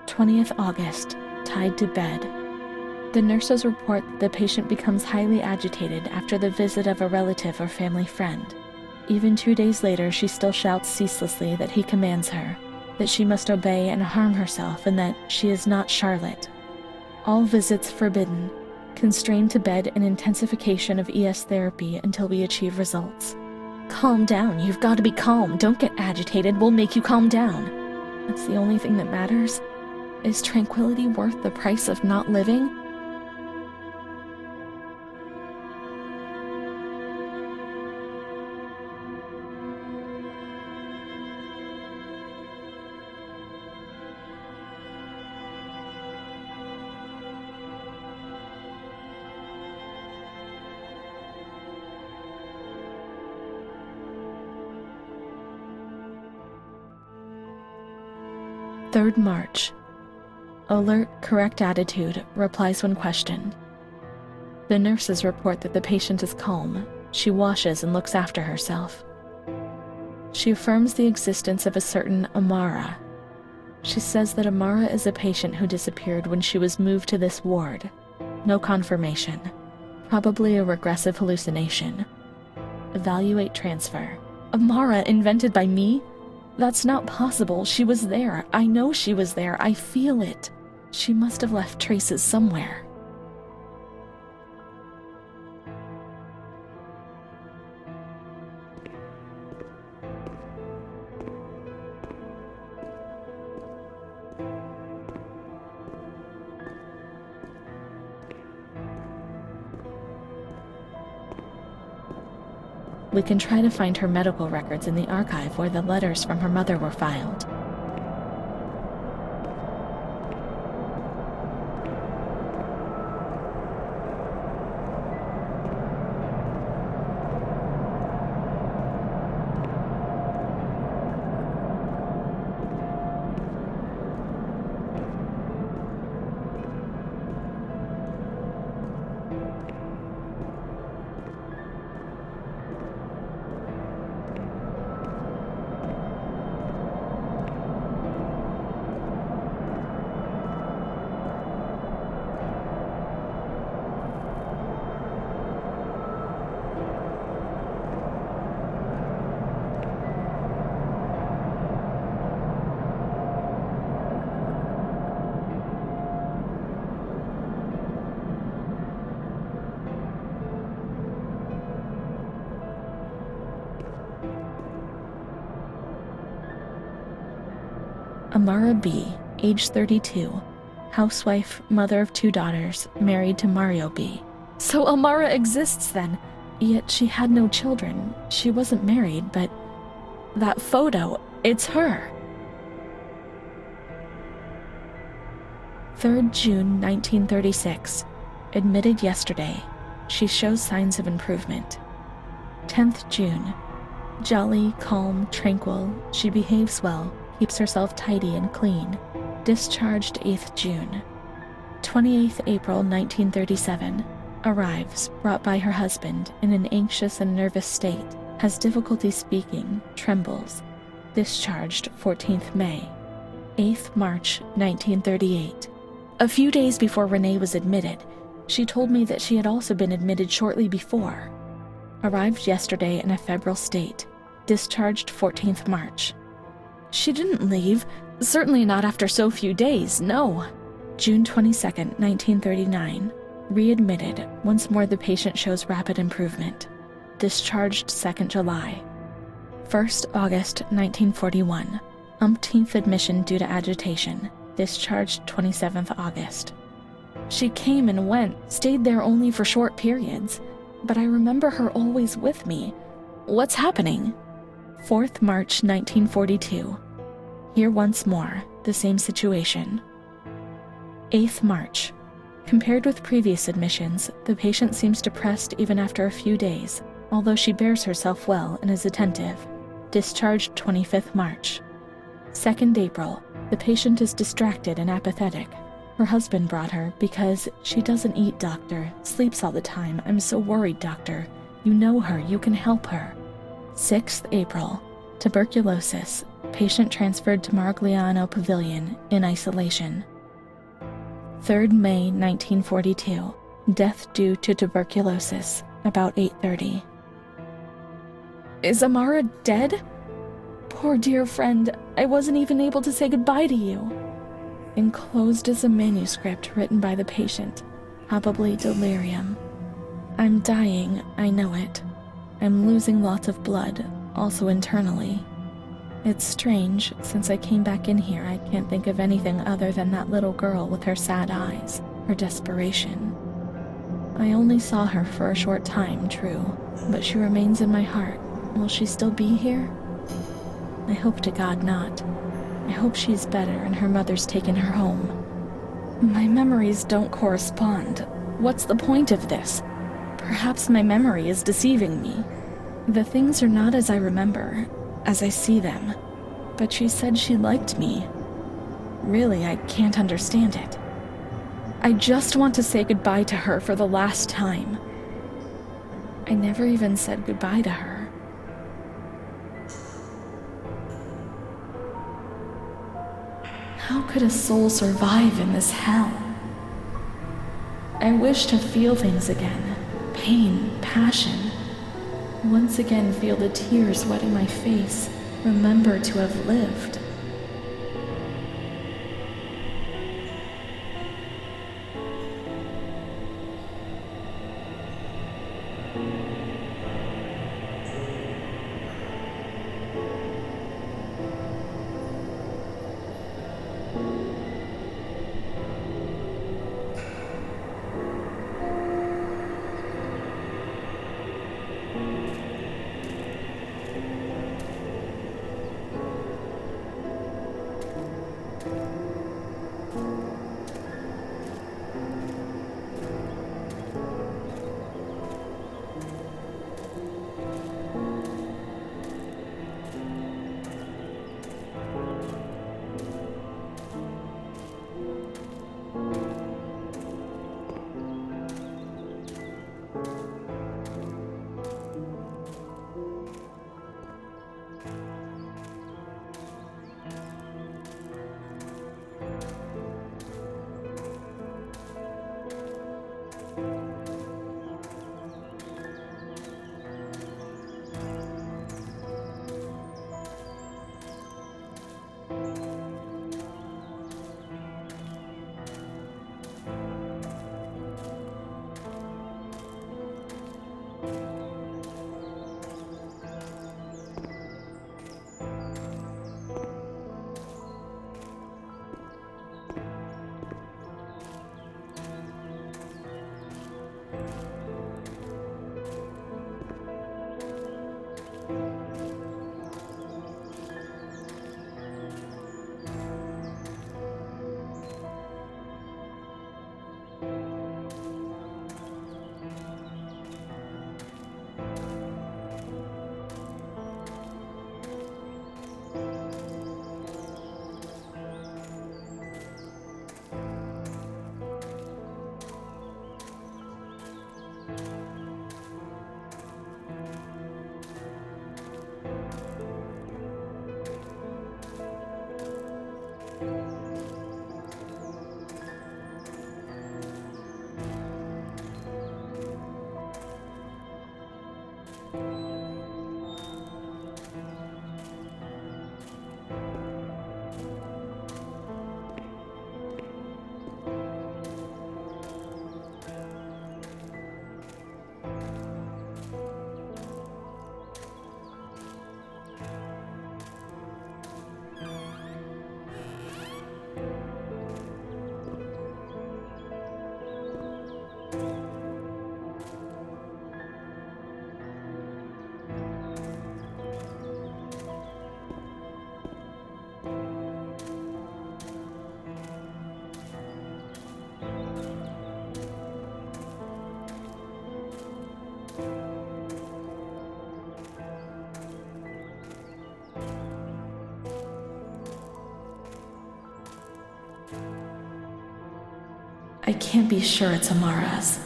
20th August, tied to bed. The nurses report that the patient becomes highly agitated after the visit of a relative or family friend. Even 2 days later, she still shouts ceaselessly that he commands her, that she must obey and harm herself, and that she is not Charlotte. All visits forbidden, constrained to bed and intensification of ES therapy until we achieve results. Calm down, you've got to be calm. Don't get agitated, we'll make you calm down. That's the only thing that matters. Is tranquility worth the price of not living? 3rd March. Alert, correct attitude, replies when questioned. The nurses report that the patient is calm. She washes and looks after herself. She affirms the existence of a certain Amara. She says that Amara is a patient who disappeared when she was moved to this ward. No confirmation. Probably a regressive hallucination. Evaluate transfer. Amara invented by me? That's not possible. She was there. I know she was there. I feel it. She must have left traces somewhere. We can try to find her medical records in the archive where the letters from her mother were filed. Amara B., age 32, housewife, mother of 2 daughters, married to Mario B. So Amara exists then, yet she had no children. She wasn't married, but that photo, it's her. 3rd June 1936, admitted yesterday. She shows signs of improvement. 10th June, jolly, calm, tranquil, she behaves well, keeps herself tidy and clean. Discharged 8th June. 28th April 1937. Arrives, brought by her husband, in an anxious and nervous state. Has difficulty speaking, trembles. Discharged 14th May. 8th March 1938. A few days before Renee was admitted, she told me that she had also been admitted shortly before. Arrived yesterday in a febrile state. Discharged 14th March. She didn't leave, certainly not after so few days, no. June 22nd, 1939. Readmitted. Once more the patient shows rapid improvement. Discharged 2nd July. 1st August, 1941. Umpteenth admission due to agitation. Discharged 27th August. She came and went, stayed there only for short periods, but I remember her always with me. What's happening? 4th March 1942. Here once more, the same situation. 8th March. Compared with previous admissions, the patient seems depressed even after a few days, although she bears herself well and is attentive. Discharged 25th March. 2nd April. The patient is distracted and apathetic. Her husband brought her because she doesn't eat, doctor, sleeps all the time. I'm so worried, doctor. You know her, you can help her. 6th April. Tuberculosis. Patient transferred to Marigliano Pavilion in isolation. 3rd May 1942. Death due to tuberculosis, about 8:30. Is Amara dead? Poor dear friend, I wasn't even able to say goodbye to you. Enclosed is a manuscript written by the patient, probably delirium. I'm dying, I know it. I'm losing lots of blood, also internally. It's strange, since I came back in here, I can't think of anything other than that little girl with her sad eyes, her desperation. I only saw her for a short time, true, but she remains in my heart. Will she still be here? I hope to God not. I hope she's better and her mother's taken her home. My memories don't correspond. What's the point of this? Perhaps my memory is deceiving me. The things are not as I remember, as I see them. But she said she liked me. Really, I can't understand it. I just want to say goodbye to her for the last time. I never even said goodbye to her. How could a soul survive in this hell? I wish to feel things again. Pain, passion. Once again feel the tears wetting my face. Remember to have lived. I can't be sure it's Amara's.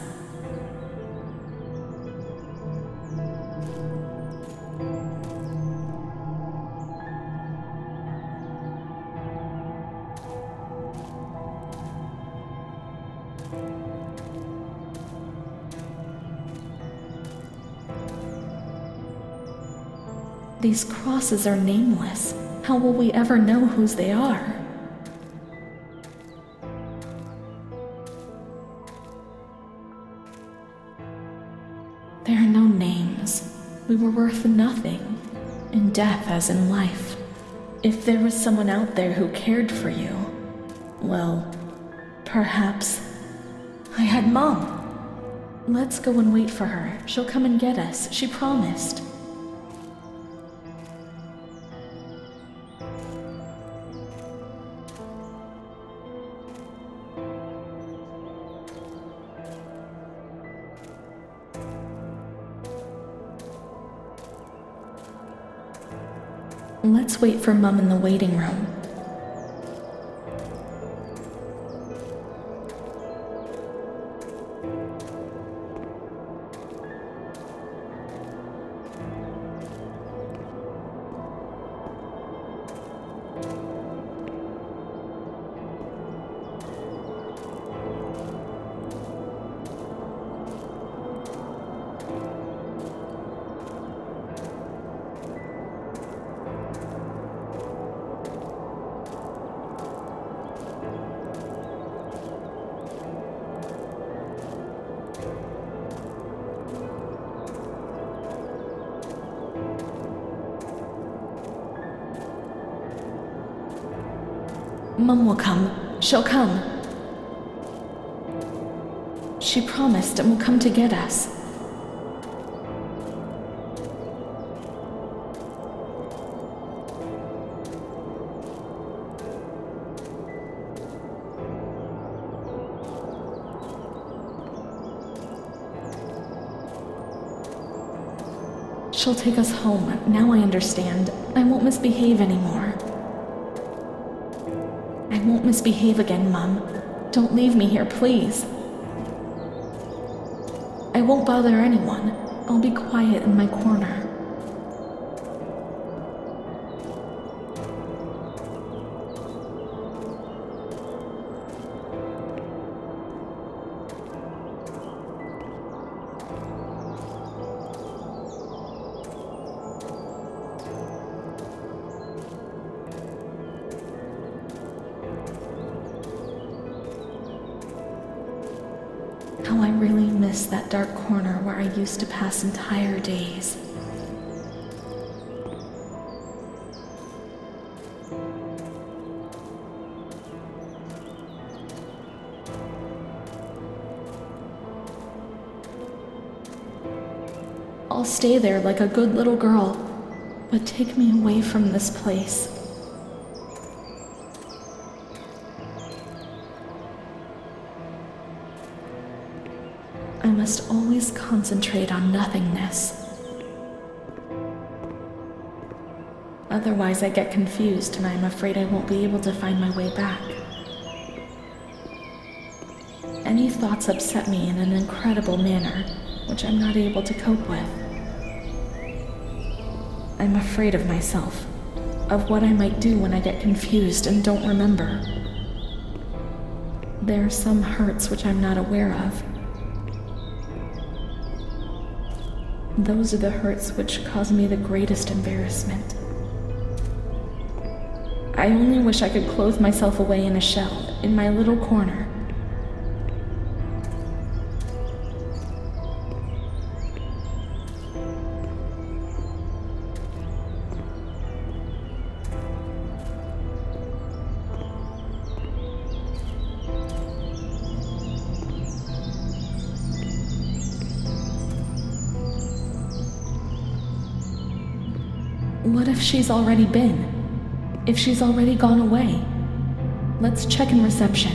These crosses are nameless. How will we ever know whose they are? There are no names. We were worth nothing, in death as in life. If there was someone out there who cared for you, well, perhaps I had Mom. Let's go and wait for her. She'll come and get us. She promised. Let's wait for Mom in the waiting room. Mum will come. She'll come. She promised and will come to get us. She'll take us home. Now I understand. I won't misbehave anymore. I won't misbehave again, Mum. Don't leave me here, please. I won't bother anyone. I'll be quiet in my corner. How I really miss that dark corner where I used to pass entire days. I'll stay there like a good little girl, but take me away from this place. I must always concentrate on nothingness. Otherwise I get confused and I'm afraid I won't be able to find my way back. Any thoughts upset me in an incredible manner, which I'm not able to cope with. I'm afraid of myself, of what I might do when I get confused and don't remember. There are some hurts which I'm not aware of. Those are the hurts which cause me the greatest embarrassment. I only wish I could clothe myself away in a shell, in my little corner. What if she's already been? If she's already gone away? Let's check in reception.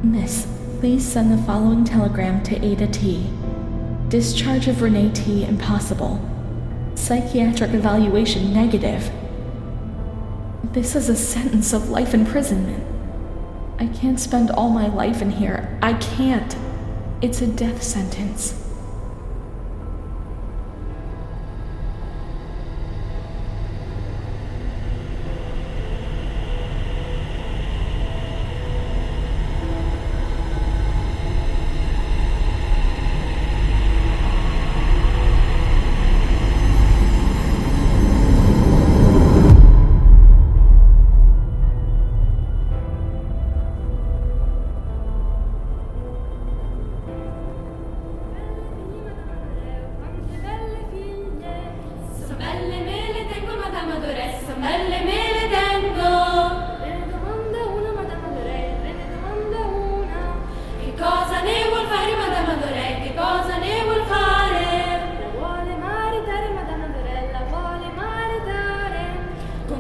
Miss, please send the following telegram to Ada T. Discharge of Renee T. impossible. Psychiatric evaluation negative. This is a sentence of life imprisonment. I can't spend all my life in here. I can't. It's a death sentence.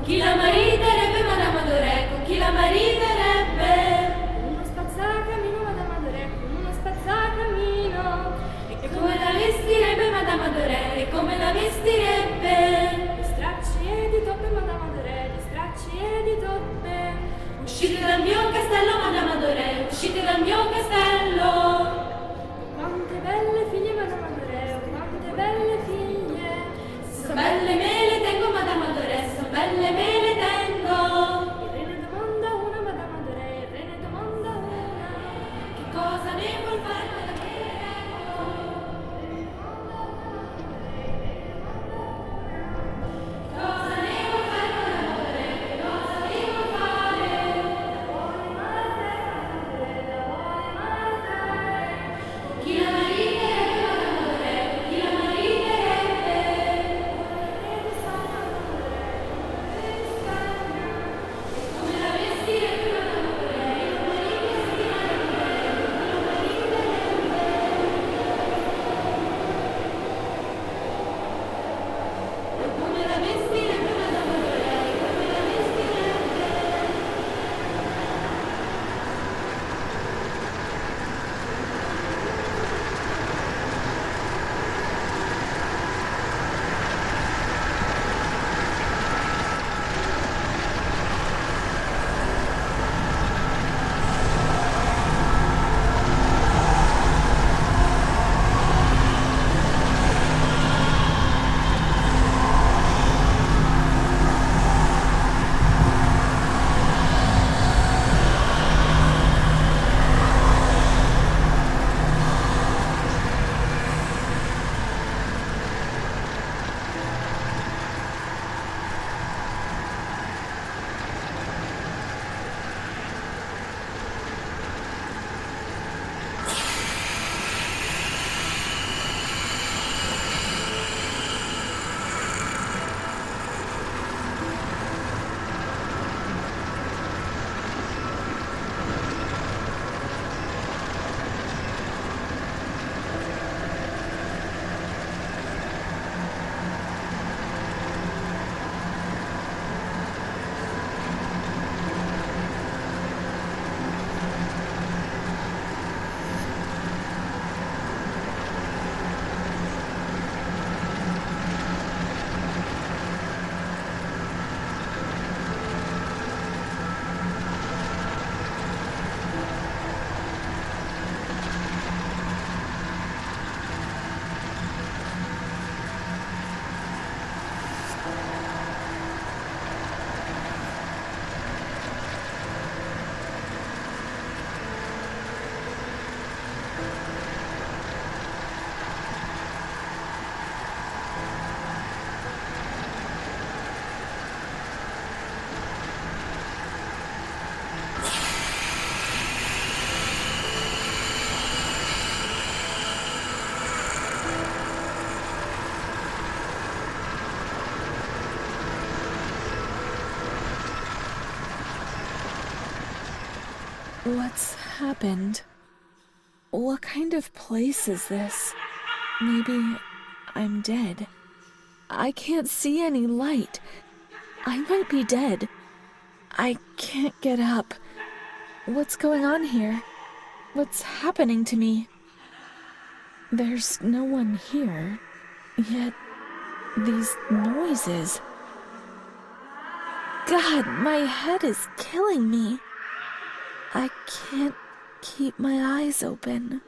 Chi la mariterebbe, Madame Adoré? Con chi la mariterebbe? Con uno spazzacamino, Madame Adoré, con uno spazzacamino. E come la vestirebbe, Madame Adoré? E come la vestirebbe? Di stracci e di toppe, Madame Adoré, di stracci e di toppe. Uscite dal mio castello, Madame Adoré, uscite dal mio castello. Quante belle figlie, Madame Adoré, quante belle figlie. So belle me le tengo, Madame Adoré, so belle me le tengo. Il re ne domanda una, Madame Adoré, il re ne domanda una. Che cosa ne vuol fare, Madame Adoré? Cosa ne vuol fare, Madame Adoré? Cosa ne vuol fare? La vuole What's happened? What kind of place is this? Maybe I'm dead. I can't see any light. I might be dead. I can't get up. What's going on here? What's happening to me? There's no one here, yet these noises. God, my head is killing me. I can't keep my eyes open.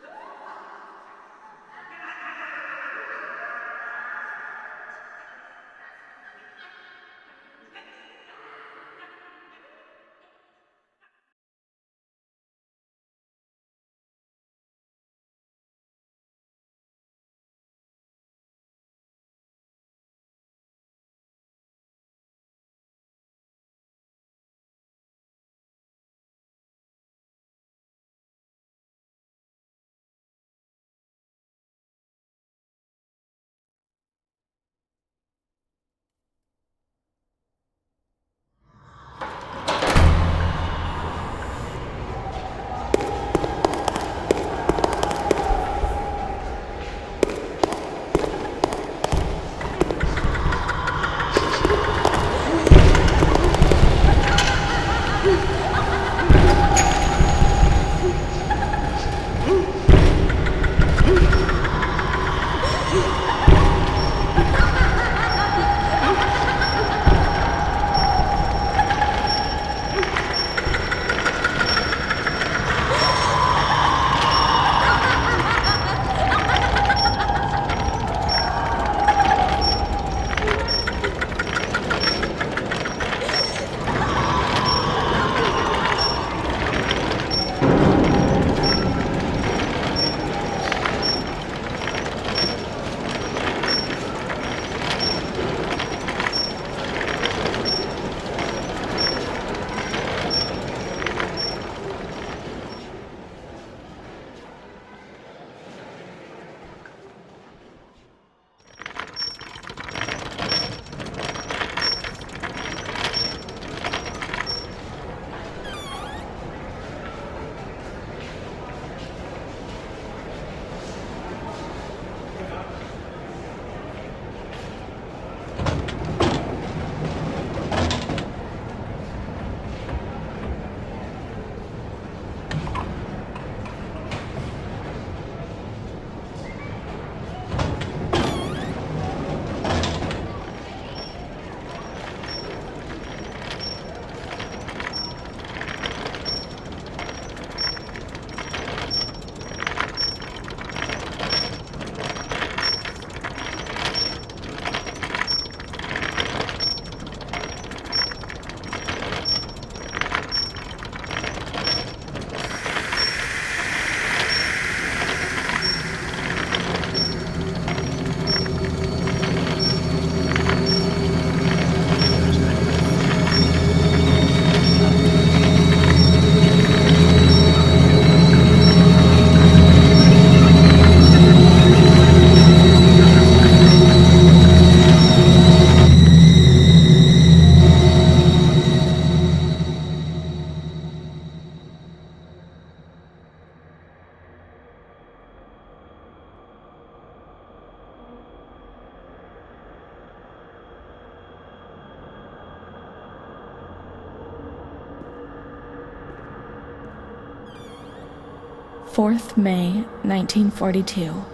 May 1942.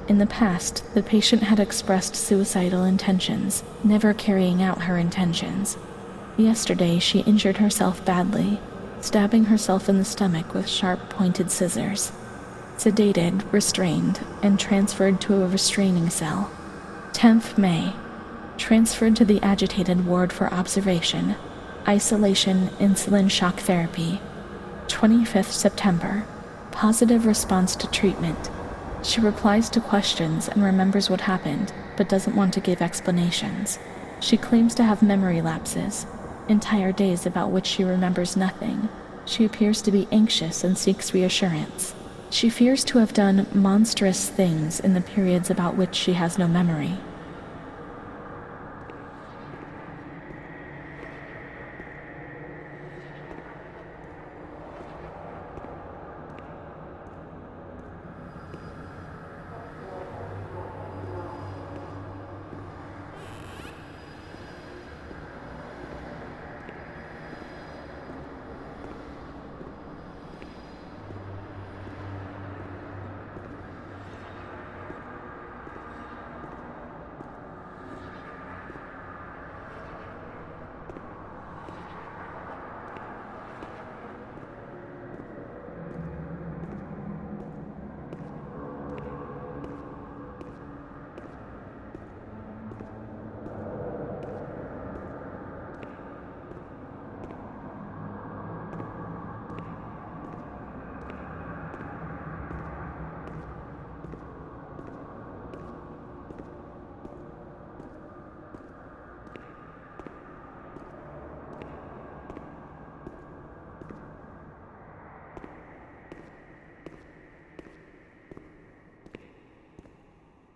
In the past, the patient had expressed suicidal intentions, never carrying out her intentions. Yesterday, she injured herself badly, stabbing herself in the stomach with sharp, pointed scissors. Sedated, restrained, and transferred to a restraining cell. 10th May. Transferred to the agitated ward for observation. Isolation, insulin shock therapy. 25th September. Positive response to treatment. She replies to questions and remembers what happened, but doesn't want to give explanations. She claims to have memory lapses, entire days about which she remembers nothing. She appears to be anxious and seeks reassurance. She fears to have done monstrous things in the periods about which she has no memory.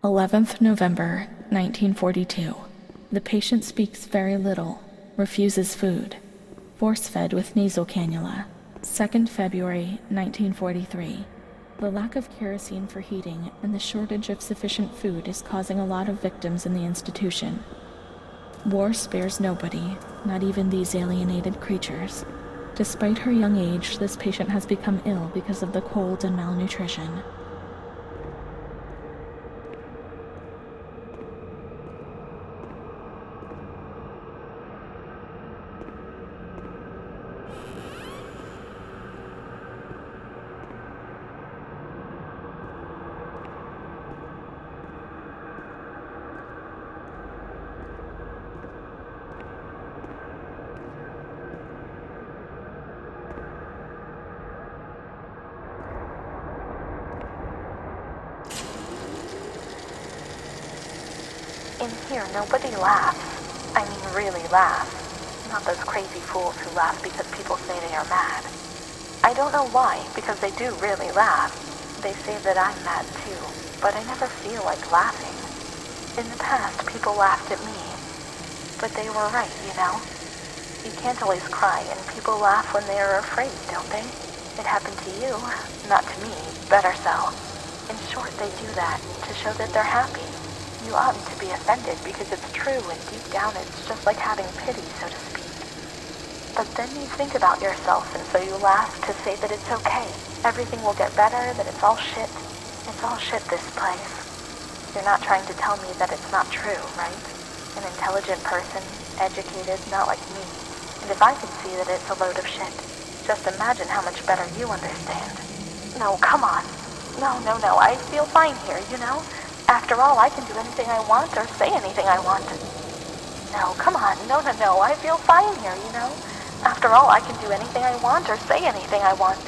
11th November, 1942. The patient speaks very little, refuses food, force-fed with nasal cannula. 2nd February, 1943. The lack of kerosene for heating and the shortage of sufficient food is causing a lot of victims in the institution. War spares nobody, not even these alienated creatures. Despite her young age, this patient has become ill because of the cold and malnutrition. In here, nobody laughs. I mean really laughs. Not those crazy fools who laugh because people say they are mad. I don't know why, because they do really laugh. They say that I'm mad too, but I never feel like laughing. In the past, people laughed at me. But they were right, you know? You can't always cry, and people laugh when they are afraid, don't they? It happened to you, not to me, better so. In short, they do that to show that they're happy. You oughtn't to be offended because it's true, and deep down it's just like having pity, so to speak. But then you think about yourself, and so you laugh to say that it's okay. Everything will get better, that it's all shit. It's all shit, this place. You're not trying to tell me that it's not true, right? An intelligent person, educated, not like me. And if I can see that it's a load of shit, just imagine how much better you understand. No, come on. No, I feel fine here, you know? After all, I can do anything I want or say anything I want. No, come on. No. I feel fine here, you know? After all, I can do anything I want or say anything I want.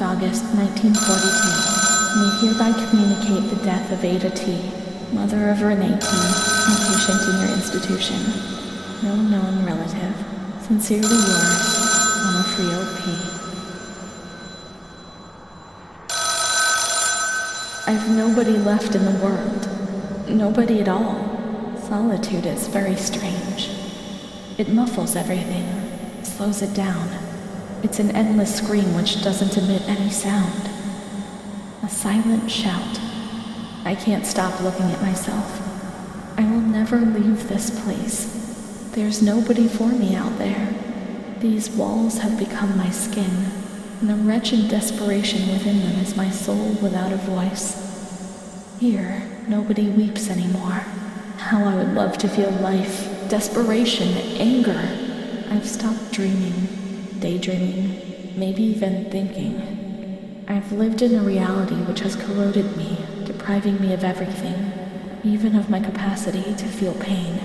August 1942. We hereby communicate the death of Ada T., mother of Renee T., a patient in your institution. No known relative. Sincerely yours, Mama Frio P. I've nobody left in the world. Nobody at all. Solitude is very strange. It muffles everything, slows it down. It's an endless scream which doesn't emit any sound. A silent shout. I can't stop looking at myself. I will never leave this place. There's nobody for me out there. These walls have become my skin, and the wretched desperation within them is my soul without a voice. Here, nobody weeps anymore. How I would love to feel life, desperation, anger. I've stopped dreaming, daydreaming, maybe even thinking. I've lived in a reality which has corroded me, depriving me of everything, even of my capacity to feel pain.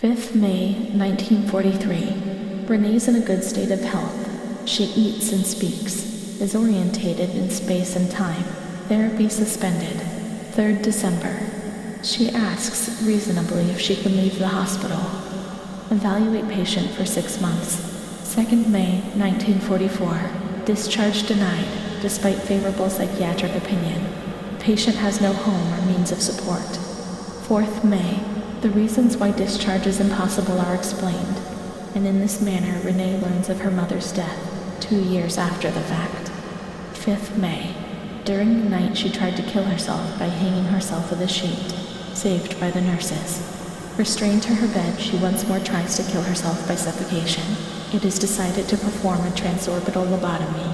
May 5th, 1943. Renee's in a good state of health. She eats and speaks, is orientated in space and time. Therapy suspended. 3rd December. She asks, reasonably, if she can leave the hospital. Evaluate patient for 6 months. 2nd May 1944. Discharge denied, despite favorable psychiatric opinion. Patient has no home or means of support. 4th May. The reasons why discharge is impossible are explained, and in this manner Renee learns of her mother's death 2 years after the fact. 5th May. During the night she tried to kill herself by hanging herself with a sheet, saved by the nurses. Restrained to her bed, she once more tries to kill herself by suffocation. It is decided to perform a transorbital lobotomy.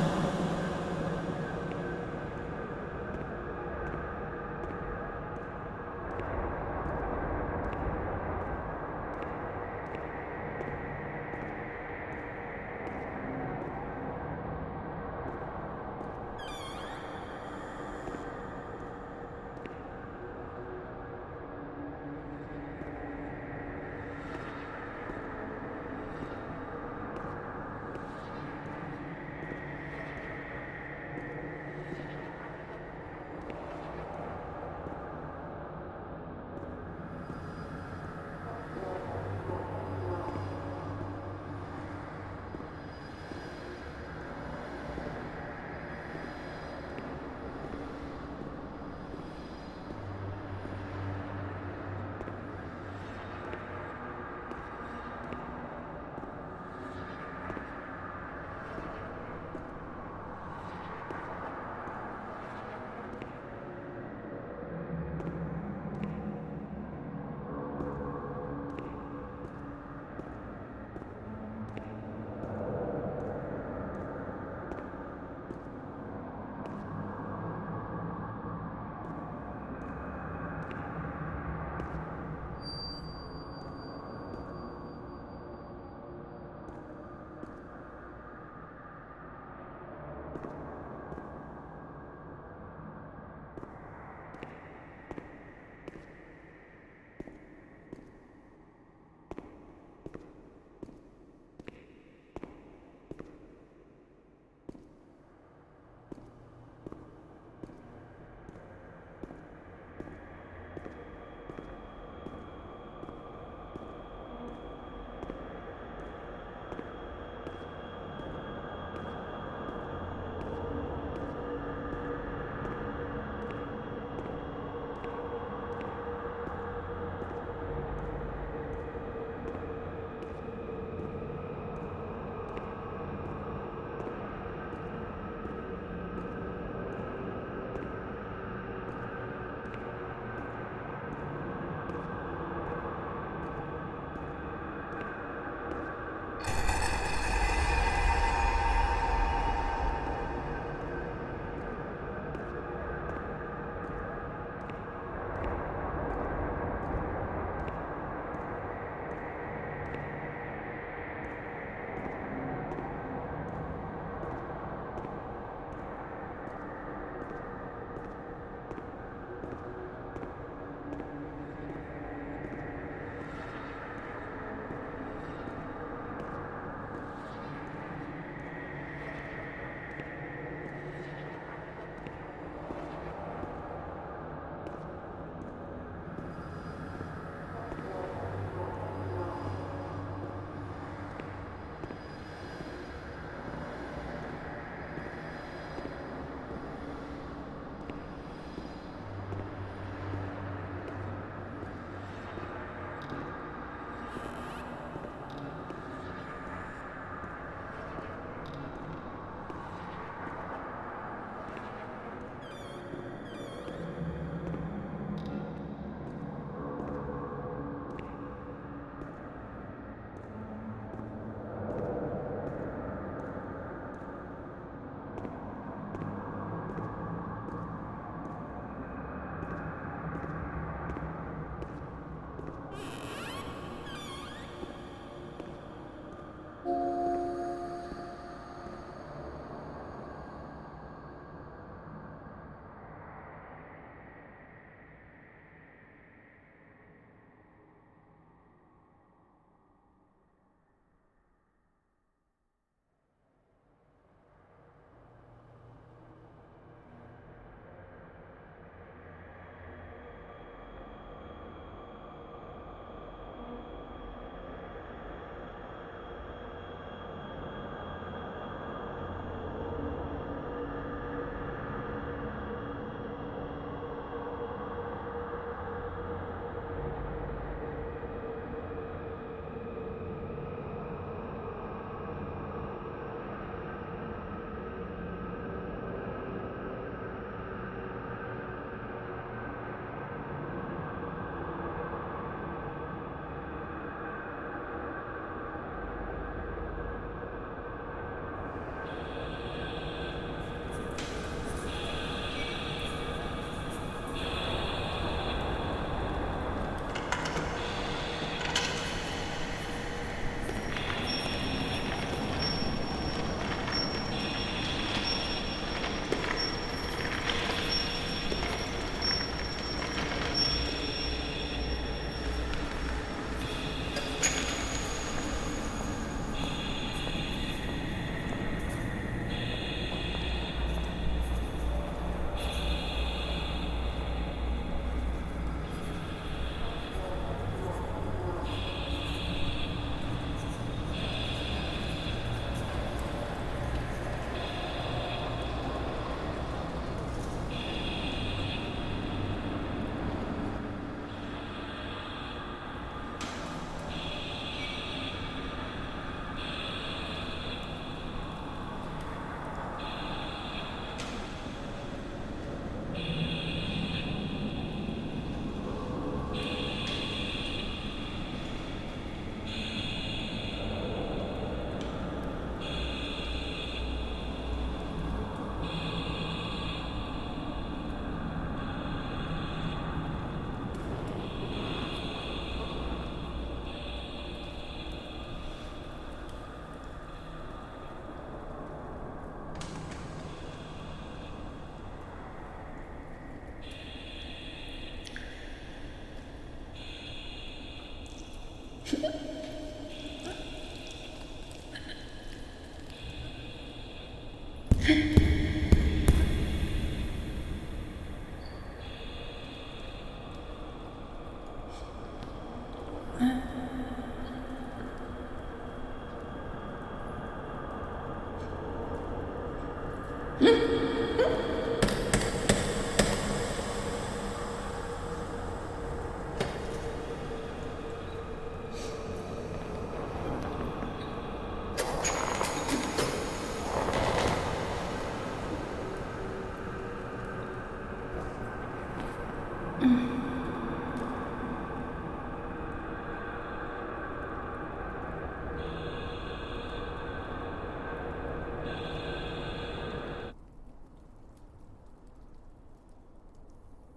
June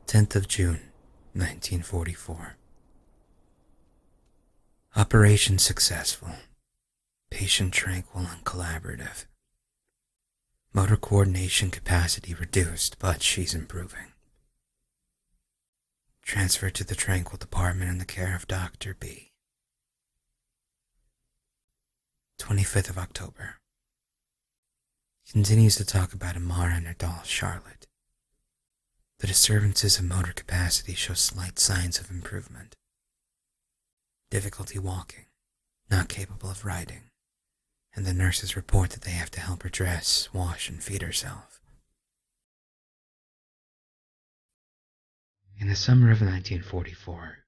10th, 1944. Operation successful. Patient tranquil and collaborative. Motor coordination capacity reduced, but she's improving. Transferred to the tranquil department in the care of Dr. B. 25th of October. Continues to talk about Amara and her doll, Charlotte. The disturbances of motor capacity show slight signs of improvement. Difficulty walking, not capable of riding, and the nurses report that they have to help her dress, wash, and feed herself. In the summer of 1944,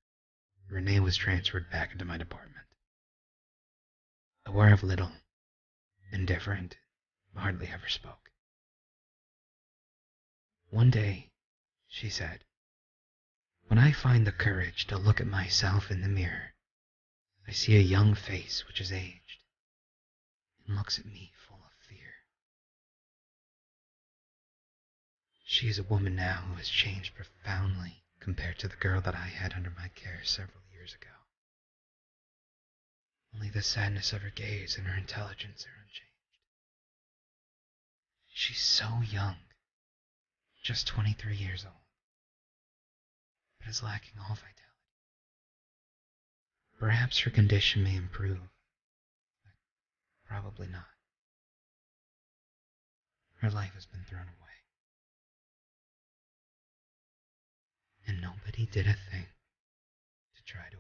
Renee was transferred back into my department. Aware of little, indifferent, hardly ever spoke. One day, she said, "When I find the courage to look at myself in the mirror, I see a young face which has aged and looks at me full of fear." She is a woman now who has changed profoundly compared to the girl that I had under my care several years ago. Only the sadness of her gaze and her intelligence are unchanged. She's so young, just 23 years old, but is lacking all vitality. Perhaps her condition may improve, but probably not. Her life has been thrown away, and nobody did a thing to try to